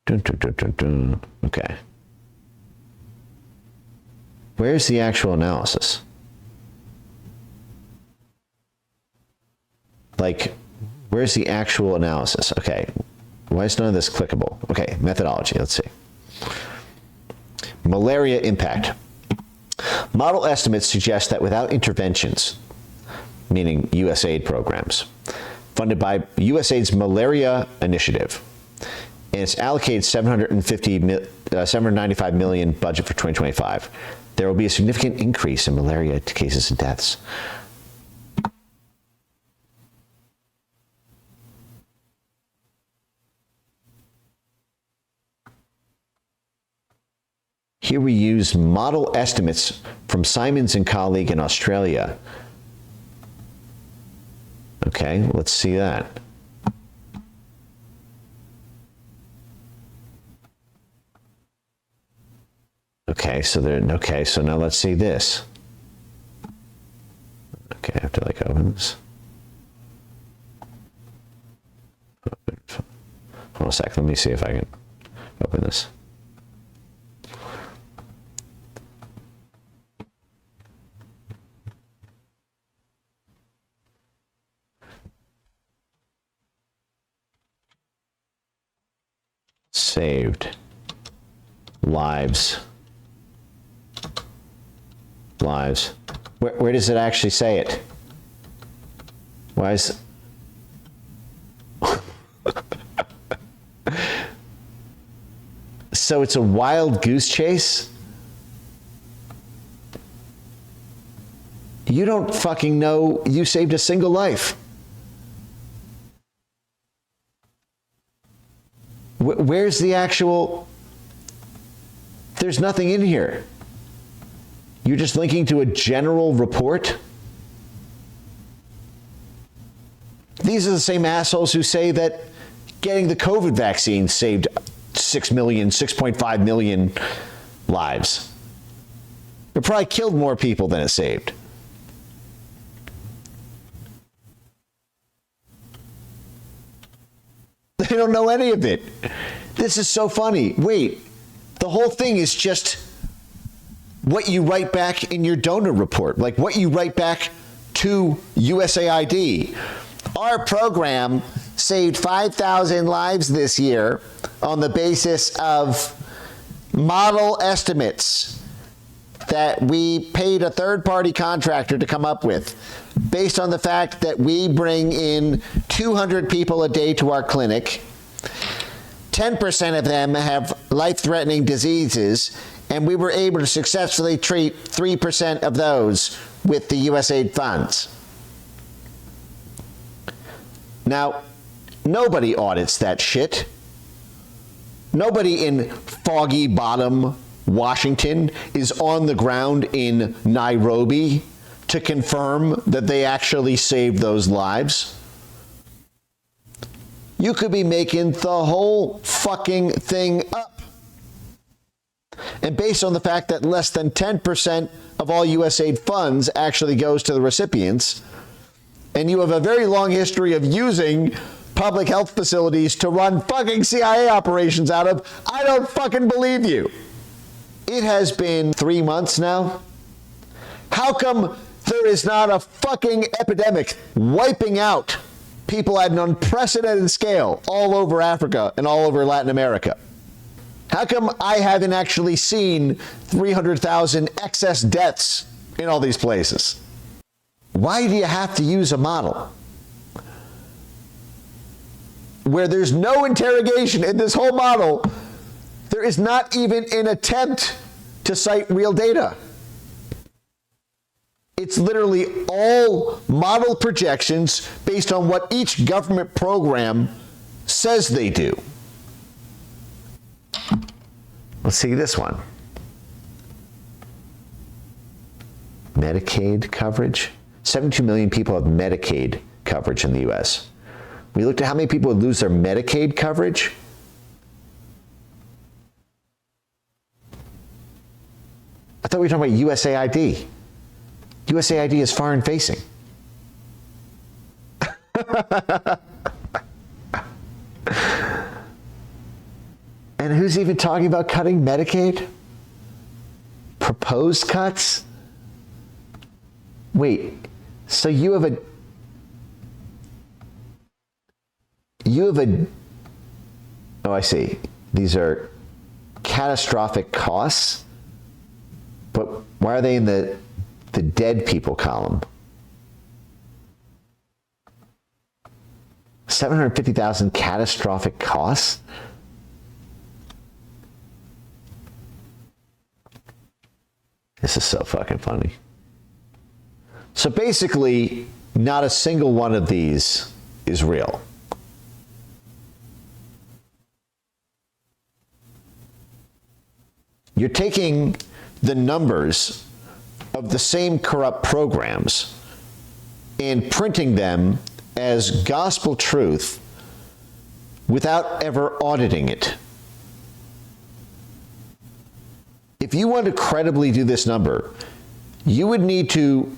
Dun, dun, dun, dun, dun. Okay. Where's the actual analysis? Like, where's the actual analysis? Okay. Why is none of this clickable? Okay, methodology, let's see. Malaria impact. Model estimates suggest that without interventions, meaning USAID programs, funded by USAID's malaria initiative, and its allocated $795 million budget for 2025, there will be a significant increase in malaria cases and deaths. Here we use model estimates from Simons and colleague in Australia. Okay, let's see that. Okay, so now let's see this. Okay, I have to open this. Hold on a sec, let me see if I can open this. saved lives. Where does it actually say it? Why is... So it's a wild goose chase? You don't fucking know you saved a single life. Where's the actual... There's nothing in here. You're just linking to a general report? These are the same assholes who say that getting the COVID vaccine saved 6.5 million lives. It probably killed more people than it saved. They don't know any of it. This is so funny. Wait, the whole thing is just what you write back in your donor report, like what you write back to USAID. Our program saved 5,000 lives this year on the basis of model estimates that we paid a third-party contractor to come up with, based on the fact that we bring in 200 people a day to our clinic. 10% of them have life-threatening diseases, and we were able to successfully treat 3% of those with the USAID funds. Now, nobody audits that shit. Nobody in Foggy Bottom, Washington, is on the ground in Nairobi to confirm that they actually saved those lives. You could be making the whole fucking thing up. And based on the fact that less than 10% of all USAID funds actually goes to the recipients, and you have a very long history of using public health facilities to run fucking CIA operations out of, I don't fucking believe you. It has been 3 months now. How come there is not a fucking epidemic wiping out people at an unprecedented scale all over Africa and all over Latin America? How come I haven't actually seen 300,000 excess deaths in all these places? Why do you have to use a model where there's no interrogation in this whole model? There is not even an attempt to cite real data. It's literally all model projections based on what each government program says they do. Let's see this one. Medicaid coverage. 72 million people have Medicaid coverage in the U.S. We looked at how many people would lose their Medicaid coverage. I thought we were talking about USAID. USAID is foreign facing. And who's even talking about cutting Medicaid? Proposed cuts? Wait, so you have a oh, I see. These are catastrophic costs, but why are they in the dead people column? 750,000 catastrophic costs? This is so fucking funny. So basically, not a single one of these is real. You're taking the numbers of the same corrupt programs and printing them as gospel truth without ever auditing it. If you want to credibly do this number, you would need to,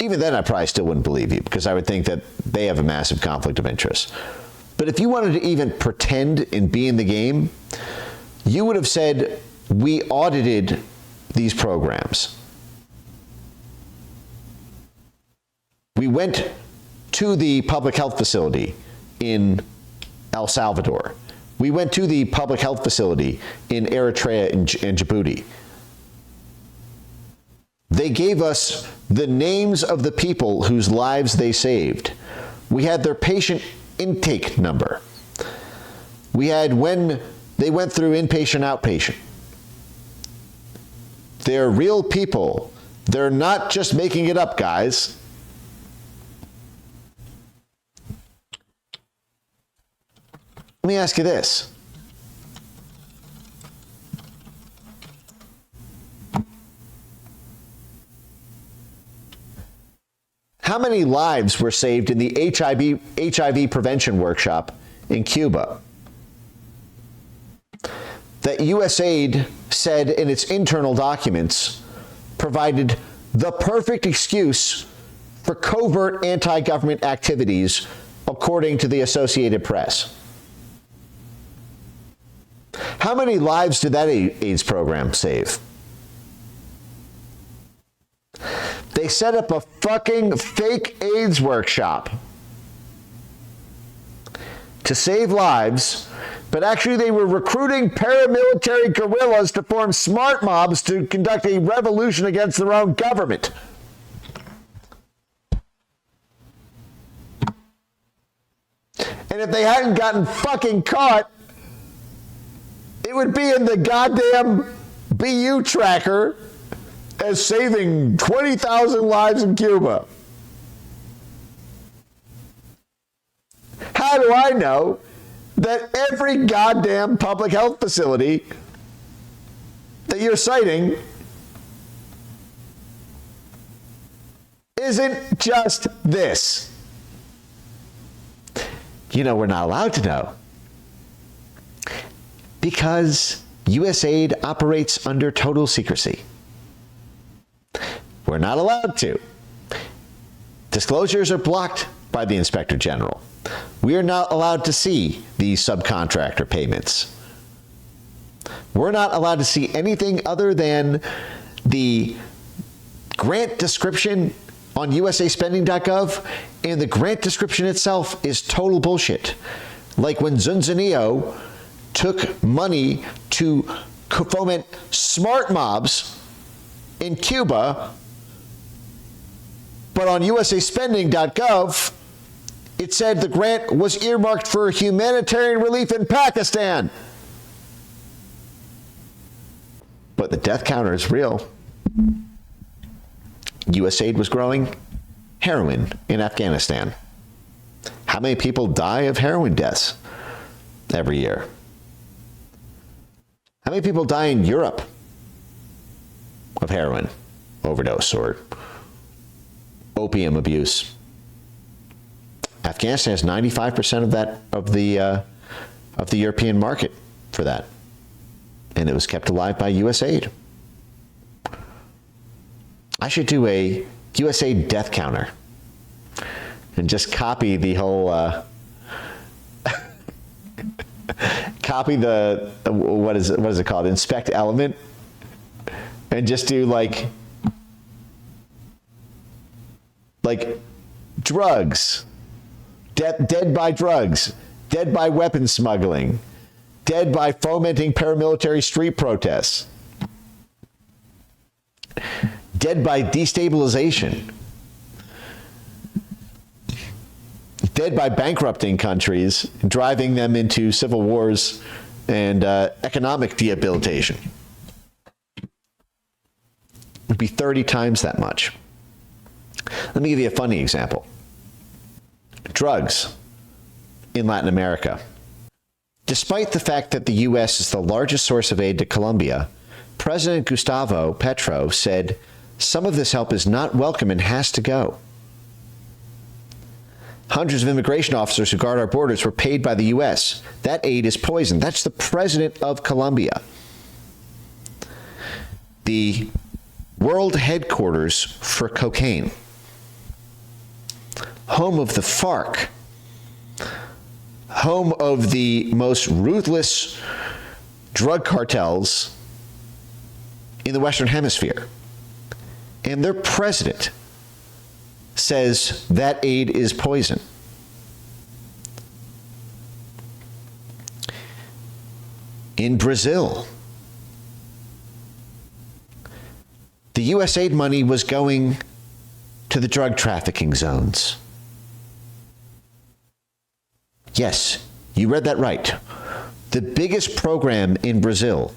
even then I probably still wouldn't believe you, because I would think that they have a massive conflict of interest. But if you wanted to even pretend and be in the game, you would have said, we audited these programs. We went to the public health facility in El Salvador. We went to the public health facility in Eritrea and Djibouti. They gave us the names of the people whose lives they saved. We had their patient intake number. We had when they went through inpatient, outpatient. They're real people. They're not just making it up, guys. Let me ask you this. How many lives were saved in the HIV prevention workshop in Cuba that USAID said in its internal documents provided the perfect excuse for covert anti-government activities, according to the Associated Press? How many lives did that AIDS program save? They set up a fucking fake AIDS workshop to save lives, but actually they were recruiting paramilitary guerrillas to form smart mobs to conduct a revolution against their own government. And if they hadn't gotten fucking caught, it would be in the goddamn BU tracker as saving 20,000 lives in Cuba. How do I know that every goddamn public health facility that you're citing isn't just this? You know, we're not allowed to know, because USAID operates under total secrecy. We're not allowed to. Disclosures are blocked by the Inspector General. We are not allowed to see these subcontractor payments. We're not allowed to see anything other than the grant description on usaspending.gov, and the grant description itself is total bullshit. Like when Zunzaneo took money to foment smart mobs in Cuba, but on usaspending.gov, it said the grant was earmarked for humanitarian relief in Pakistan. But the death counter is real. USAID was growing heroin in Afghanistan. How many people die of heroin deaths every year? How many people die in Europe of heroin overdose or opium abuse? Afghanistan has 95% of the European market for that, and it was kept alive by USAID. I should do a USAID death counter and just copy the whole copy the what is it called, inspect element, and just do like drugs, dead by drugs, dead by weapons smuggling, dead by fomenting paramilitary street protests, dead by destabilization, dead by bankrupting countries, driving them into civil wars and economic rehabilitation. It'd be 30 times that much. Let me give you a funny example. Drugs in Latin America. Despite the fact that the U.S. is the largest source of aid to Colombia, President Gustavo Petro said some of this help is not welcome and has to go. Hundreds of immigration officers who guard our borders were paid by the U.S. That aid is poison. That's the president of Colombia. The world headquarters for cocaine, home of the FARC, home of the most ruthless drug cartels in the Western Hemisphere. And their president says that aid is poison. in Brazil. The USAID money was going to the drug trafficking zones. Yes, you read that right. The biggest program in Brazil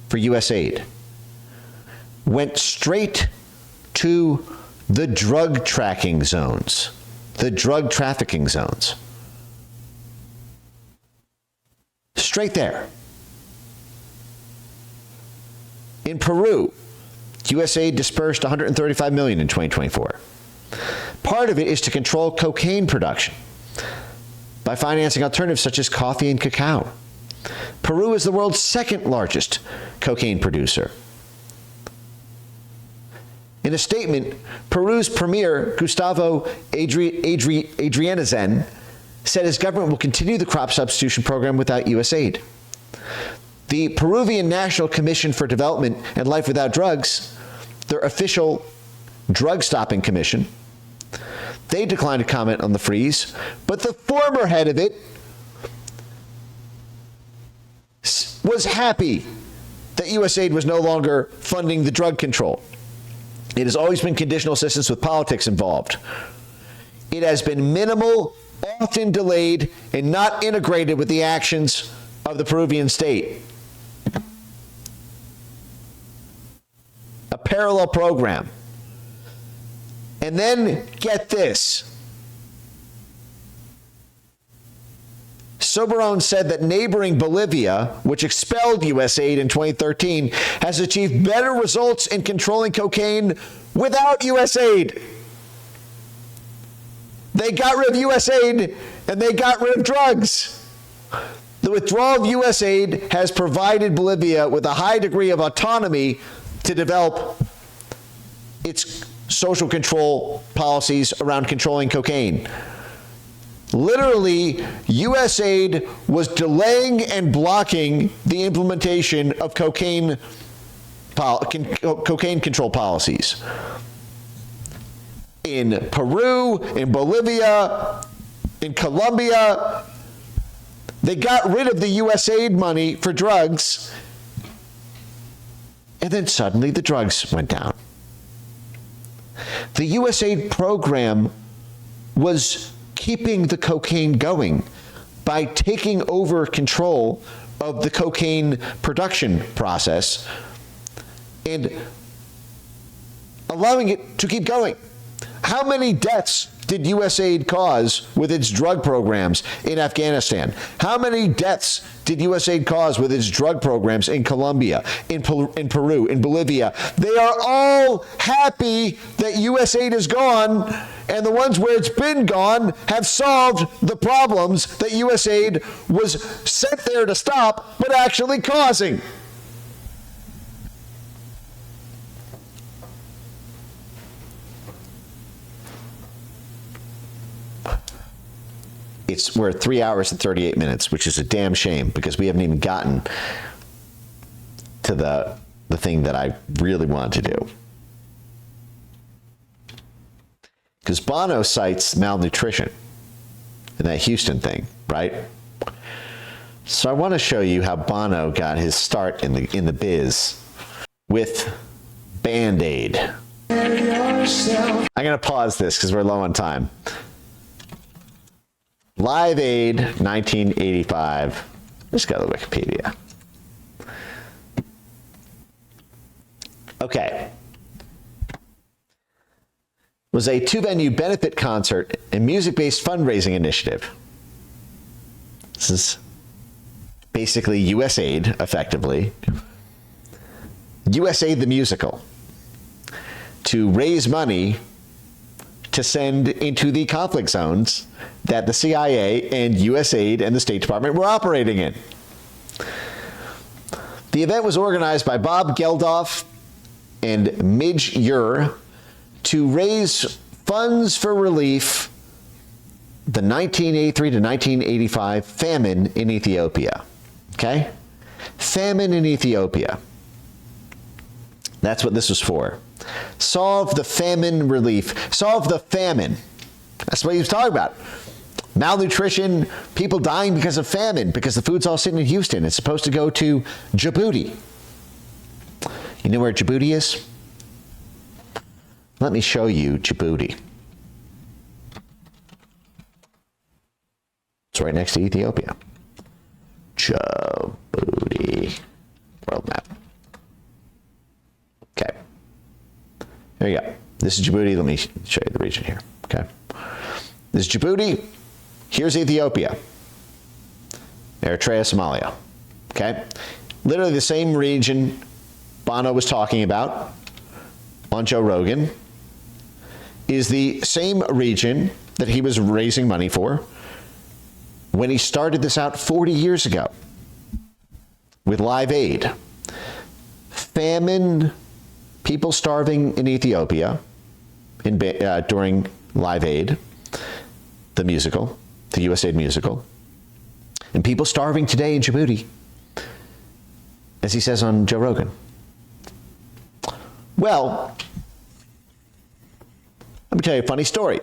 for USAID went straight to the drug tracking zones, the drug trafficking zones. Straight there. In Peru, USAID dispersed $135 million in 2024. Part of it is to control cocaine production by financing alternatives such as coffee and cacao. Peru is the world's second largest cocaine producer. In a statement, Peru's premier, Gustavo Adrianzen, said his government will continue the crop substitution program without USAID. The Peruvian National Commission for Development and Life Without Drugs, their official drug-stopping commission, they declined to comment on the freeze, but the former head of it was happy that USAID was no longer funding the drug control. It has always been conditional assistance with politics involved. It has been minimal, often delayed, and not integrated with the actions of the Peruvian state. A parallel program. And then, get this. Soberón said that neighboring Bolivia, which expelled USAID in 2013, has achieved better results in controlling cocaine without USAID. They got rid of USAID and they got rid of drugs. The withdrawal of USAID has provided Bolivia with a high degree of autonomy to develop its social control policies around controlling cocaine. Literally, USAID was delaying and blocking the implementation of cocaine control policies. In Peru, in Bolivia, in Colombia, they got rid of the USAID money for drugs, and then suddenly the drugs went down. The USAID program was keeping the cocaine going by taking over control of the cocaine production process and allowing it to keep going. How many deaths did USAID cause with its drug programs in Afghanistan? How many deaths did USAID cause with its drug programs in Colombia, in Peru, in Bolivia? They are all happy that USAID is gone, and the ones where it's been gone have solved the problems that USAID was sent there to stop, but actually causing. We're at 3 hours and 38 minutes, which is a damn shame because we haven't even gotten to the thing that I really want to do. Because Bono cites malnutrition in that Houston thing, right? So I want to show you how Bono got his start in the biz with Band-Aid. I'm going to pause this because we're low on time. Live Aid, 1985. Just go to Wikipedia. Okay. Was a two-venue benefit concert and music-based fundraising initiative. This is basically USAID, effectively. USAID the musical. To raise money to send into the conflict zones that the CIA and USAID and the State Department were operating in. The event was organized by Bob Geldof and Midge Ure to raise funds for relief the 1983 to 1985 famine in Ethiopia. Okay? Famine in Ethiopia. That's what this was for. Solve the famine relief. Solve the famine. That's what he was talking about. malnutrition, people dying because of famine, because the food's all sitting in Houston. It's supposed to go to Djibouti. You know where Djibouti is? Let me show you Djibouti. It's right next to Ethiopia. Djibouti. World map. Okay. There you go. This is Djibouti. Let me show you the region here. Okay. This is Djibouti. Here's Ethiopia. Eritrea, Somalia. Okay. Literally the same region Bono was talking about on Joe Rogan is the same region that he was raising money for when he started this out 40 years ago with Live Aid. Famine, people starving in Ethiopia during Live Aid, the musical, the USAID musical, and people starving today in Djibouti, as he says on Joe Rogan. Well, let me tell you a funny story.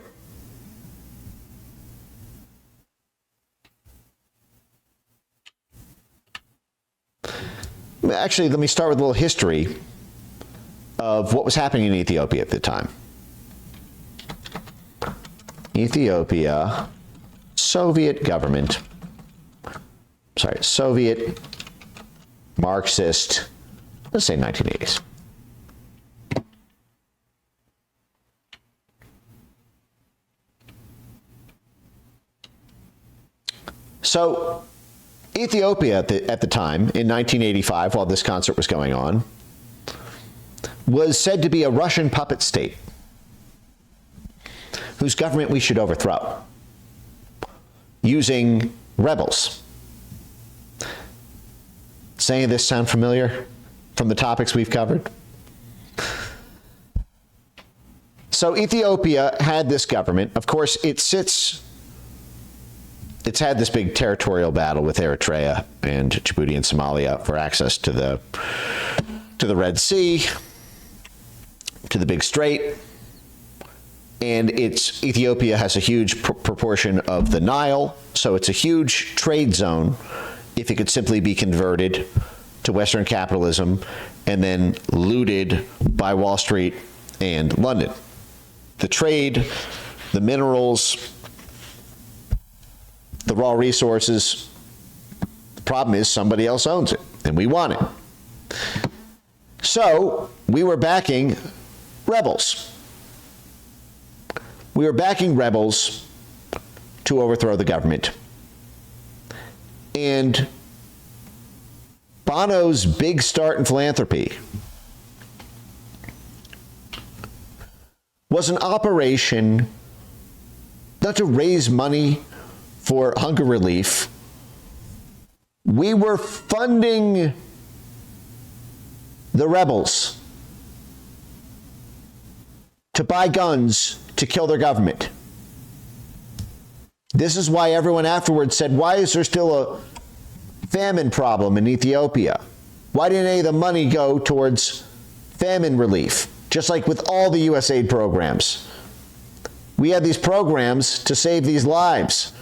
Actually, let me start with a little history of what was happening in Ethiopia at the time. Ethiopia, Soviet government, Soviet Marxist, let's say 1980s. So Ethiopia at the time, in 1985, while this concert was going on, was said to be a Russian puppet state whose government we should overthrow using rebels. Does any of this sound familiar from the topics we've covered? So Ethiopia had this government. Of course, it's had this big territorial battle with Eritrea and Djibouti and Somalia for access to the Red Sea, to the Big Strait. And Ethiopia has a huge proportion of the Nile, so it's a huge trade zone if it could simply be converted to Western capitalism and then looted by Wall Street and London. The trade, the minerals, the raw resources, the problem is somebody else owns it, and we want it. So we were backing rebels. We were backing rebels to overthrow the government. And Bono's big start in philanthropy was an operation not to raise money for hunger relief. We were funding the rebels to buy guns to kill their government. This is why everyone afterwards said, why is there still a famine problem in Ethiopia? Why didn't any of the money go towards famine relief? Just like with all the USAID programs. We had these programs to save these lives.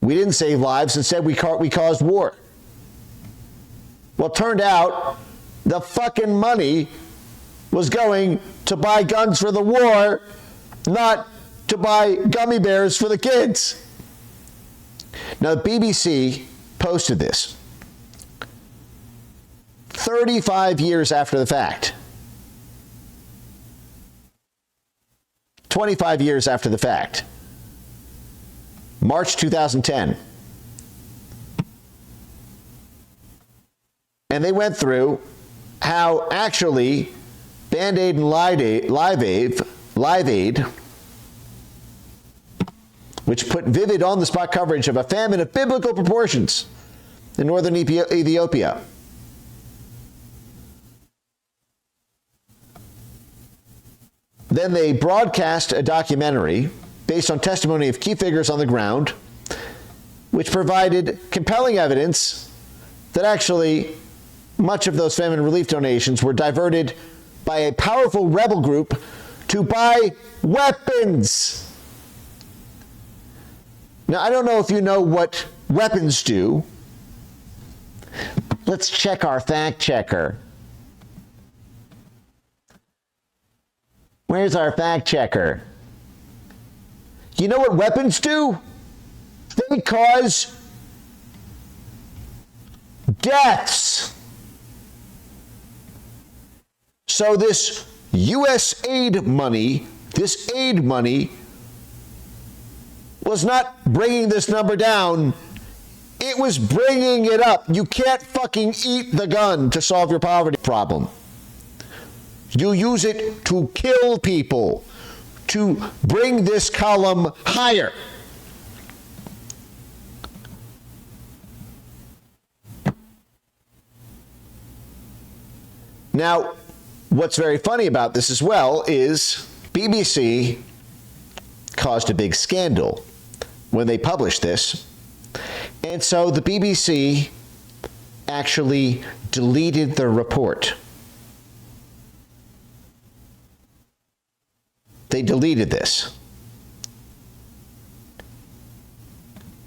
We didn't save lives. Instead, we caused war. Well, it turned out the fucking money was going to buy guns for the war, not to buy gummy bears for the kids. Now, the BBC posted this 35 years after the fact. 25 years after the fact. March 2010. And they went through how actually Band-Aid and Live Aid, which put vivid on-the-spot coverage of a famine of biblical proportions in northern Ethiopia. Then they broadcast a documentary based on testimony of key figures on the ground, which provided compelling evidence that actually much of those famine relief donations were diverted by a powerful rebel group to buy weapons. Now, I don't know if you know what weapons do. Let's check our fact checker. Where's our fact checker? You know what weapons do? They cause deaths. So this USAID money, this aid money, was not bringing this number down. It was bringing it up. You can't fucking eat the gun to solve your poverty problem. You use it to kill people, to bring this column higher. Now, what's very funny about this as well is BBC caused a big scandal when they published this. And so the BBC actually deleted the report. They deleted this.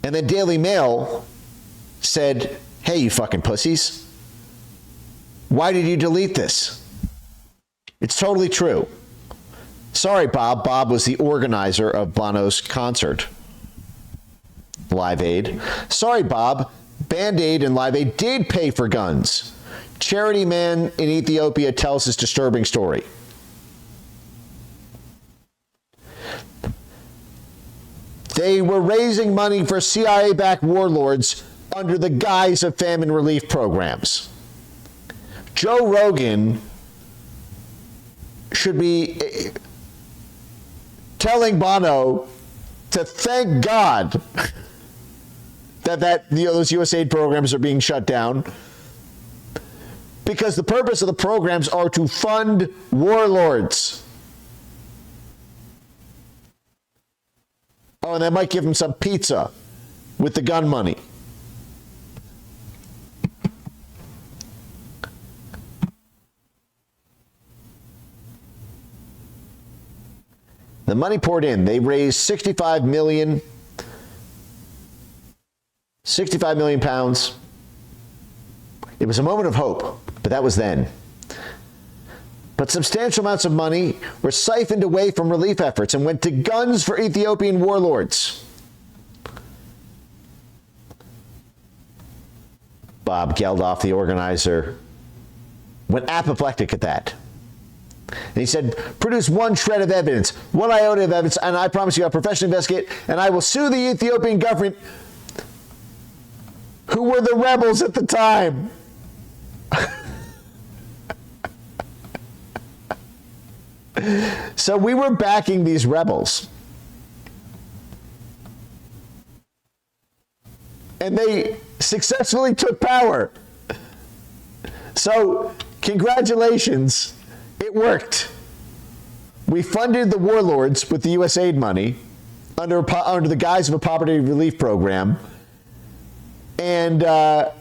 And then Daily Mail said, hey, you fucking pussies, why did you delete this? It's totally true. Sorry, Bob. Bob was the organizer of Bono's concert, Live Aid. Sorry, Bob. Band-Aid and Live Aid did pay for guns. Charity man in Ethiopia tells his disturbing story. They were raising money for CIA-backed warlords under the guise of famine relief programs. Joe Rogan should be telling Bono to thank God that those USAID programs are being shut down, because the purpose of the programs are to fund warlords. Oh, and they might give him some pizza with the gun money. The money poured in. They raised 65 million pounds. It was a moment of hope, but that was then. But substantial amounts of money were siphoned away from relief efforts and went to guns for Ethiopian warlords. Bob Geldof, the organizer, went apoplectic at that. And he said, produce one shred of evidence, one iota of evidence, and I promise you I'll professionally investigate, and I will sue the Ethiopian government, who were the rebels at the time. So we were backing these rebels. And they successfully took power. So, congratulations. It worked. We funded the warlords with the USAID money under the guise of a poverty relief program. And the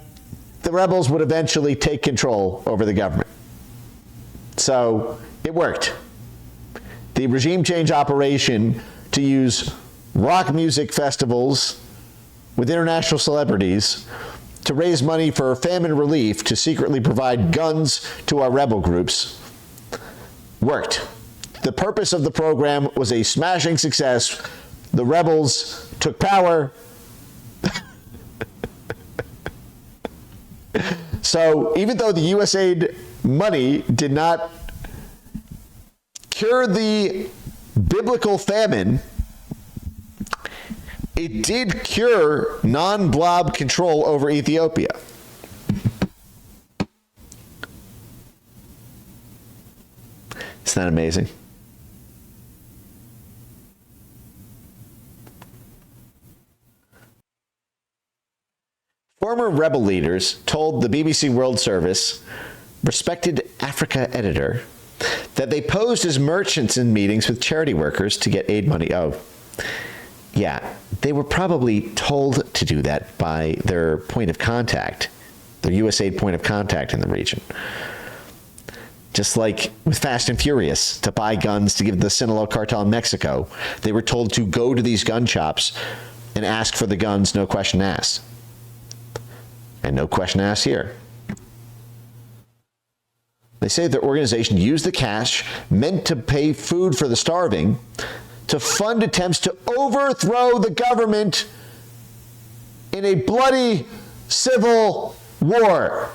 rebels would eventually take control over the government. So, it worked. The regime change operation to use rock music festivals with international celebrities to raise money for famine relief to secretly provide guns to our rebel groups worked. The purpose of the program was a smashing success. The rebels took power. So even though the USAID money did not cure the biblical famine, it did cure non-blob control over Ethiopia. Isn't that amazing? Former rebel leaders told the BBC World Service, respected Africa editor, that they posed as merchants in meetings with charity workers to get aid money. Oh, yeah, they were probably told to do that by their point of contact, their USAID point of contact in the region. Just like with Fast and Furious, to buy guns to give the Sinaloa cartel in Mexico, they were told to go to these gun shops and ask for the guns, no question asked. And no question asked here. They say their organization used the cash meant to pay food for the starving to fund attempts to overthrow the government in a bloody civil war.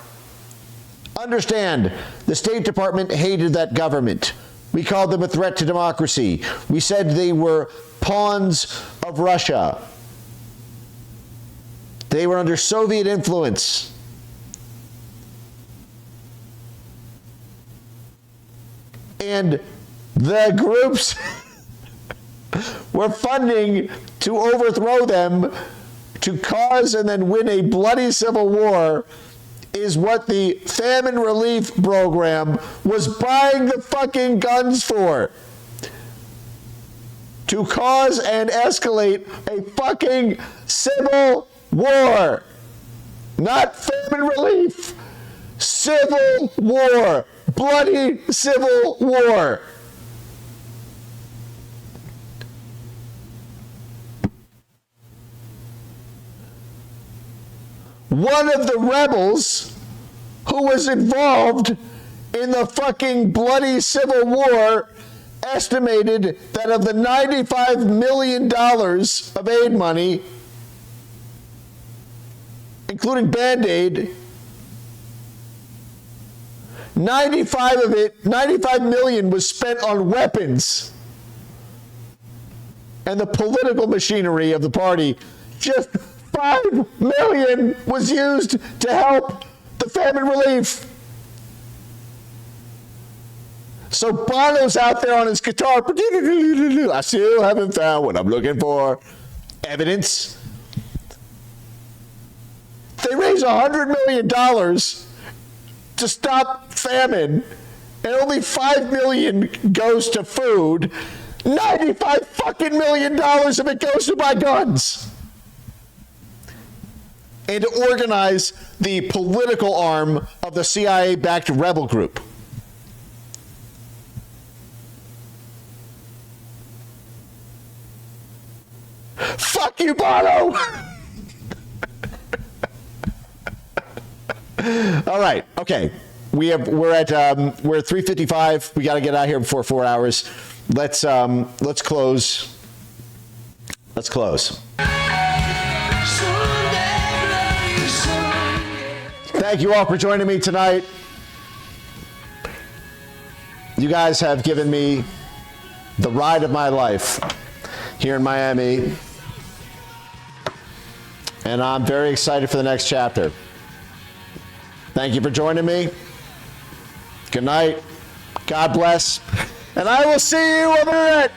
Understand, the State Department hated that government. We called them a threat to democracy. We said they were pawns of Russia. They were under Soviet influence. And the groups were funding to overthrow them, to cause and then win a bloody civil war, is what the famine relief program was buying the fucking guns for. To cause and escalate a fucking civil war. Not famine relief. Civil war. Bloody civil war. One of the rebels who was involved in the fucking bloody civil war estimated that of the $95 million of aid money, including Band-Aid, 95 million was spent on weapons and the political machinery of the party. Just 5 million was used to help the famine relief. So Bono's out there on his guitar. I still haven't found what I'm looking for. Evidence. They raise $100 million to stop famine, and only $5 million goes to food. $95 fucking million of it goes to buy guns and to organize the political arm of the CIA-backed rebel group. Fuck you, Bono! All right, okay. We're at 3:55. We got to get out of here before 4 hours. Let's close. Let's close. Thank you all for joining me tonight. You guys have given me the ride of my life here in Miami, and I'm very excited for the next chapter. Thank you for joining me. Good night. God bless. And I will see you on the internet.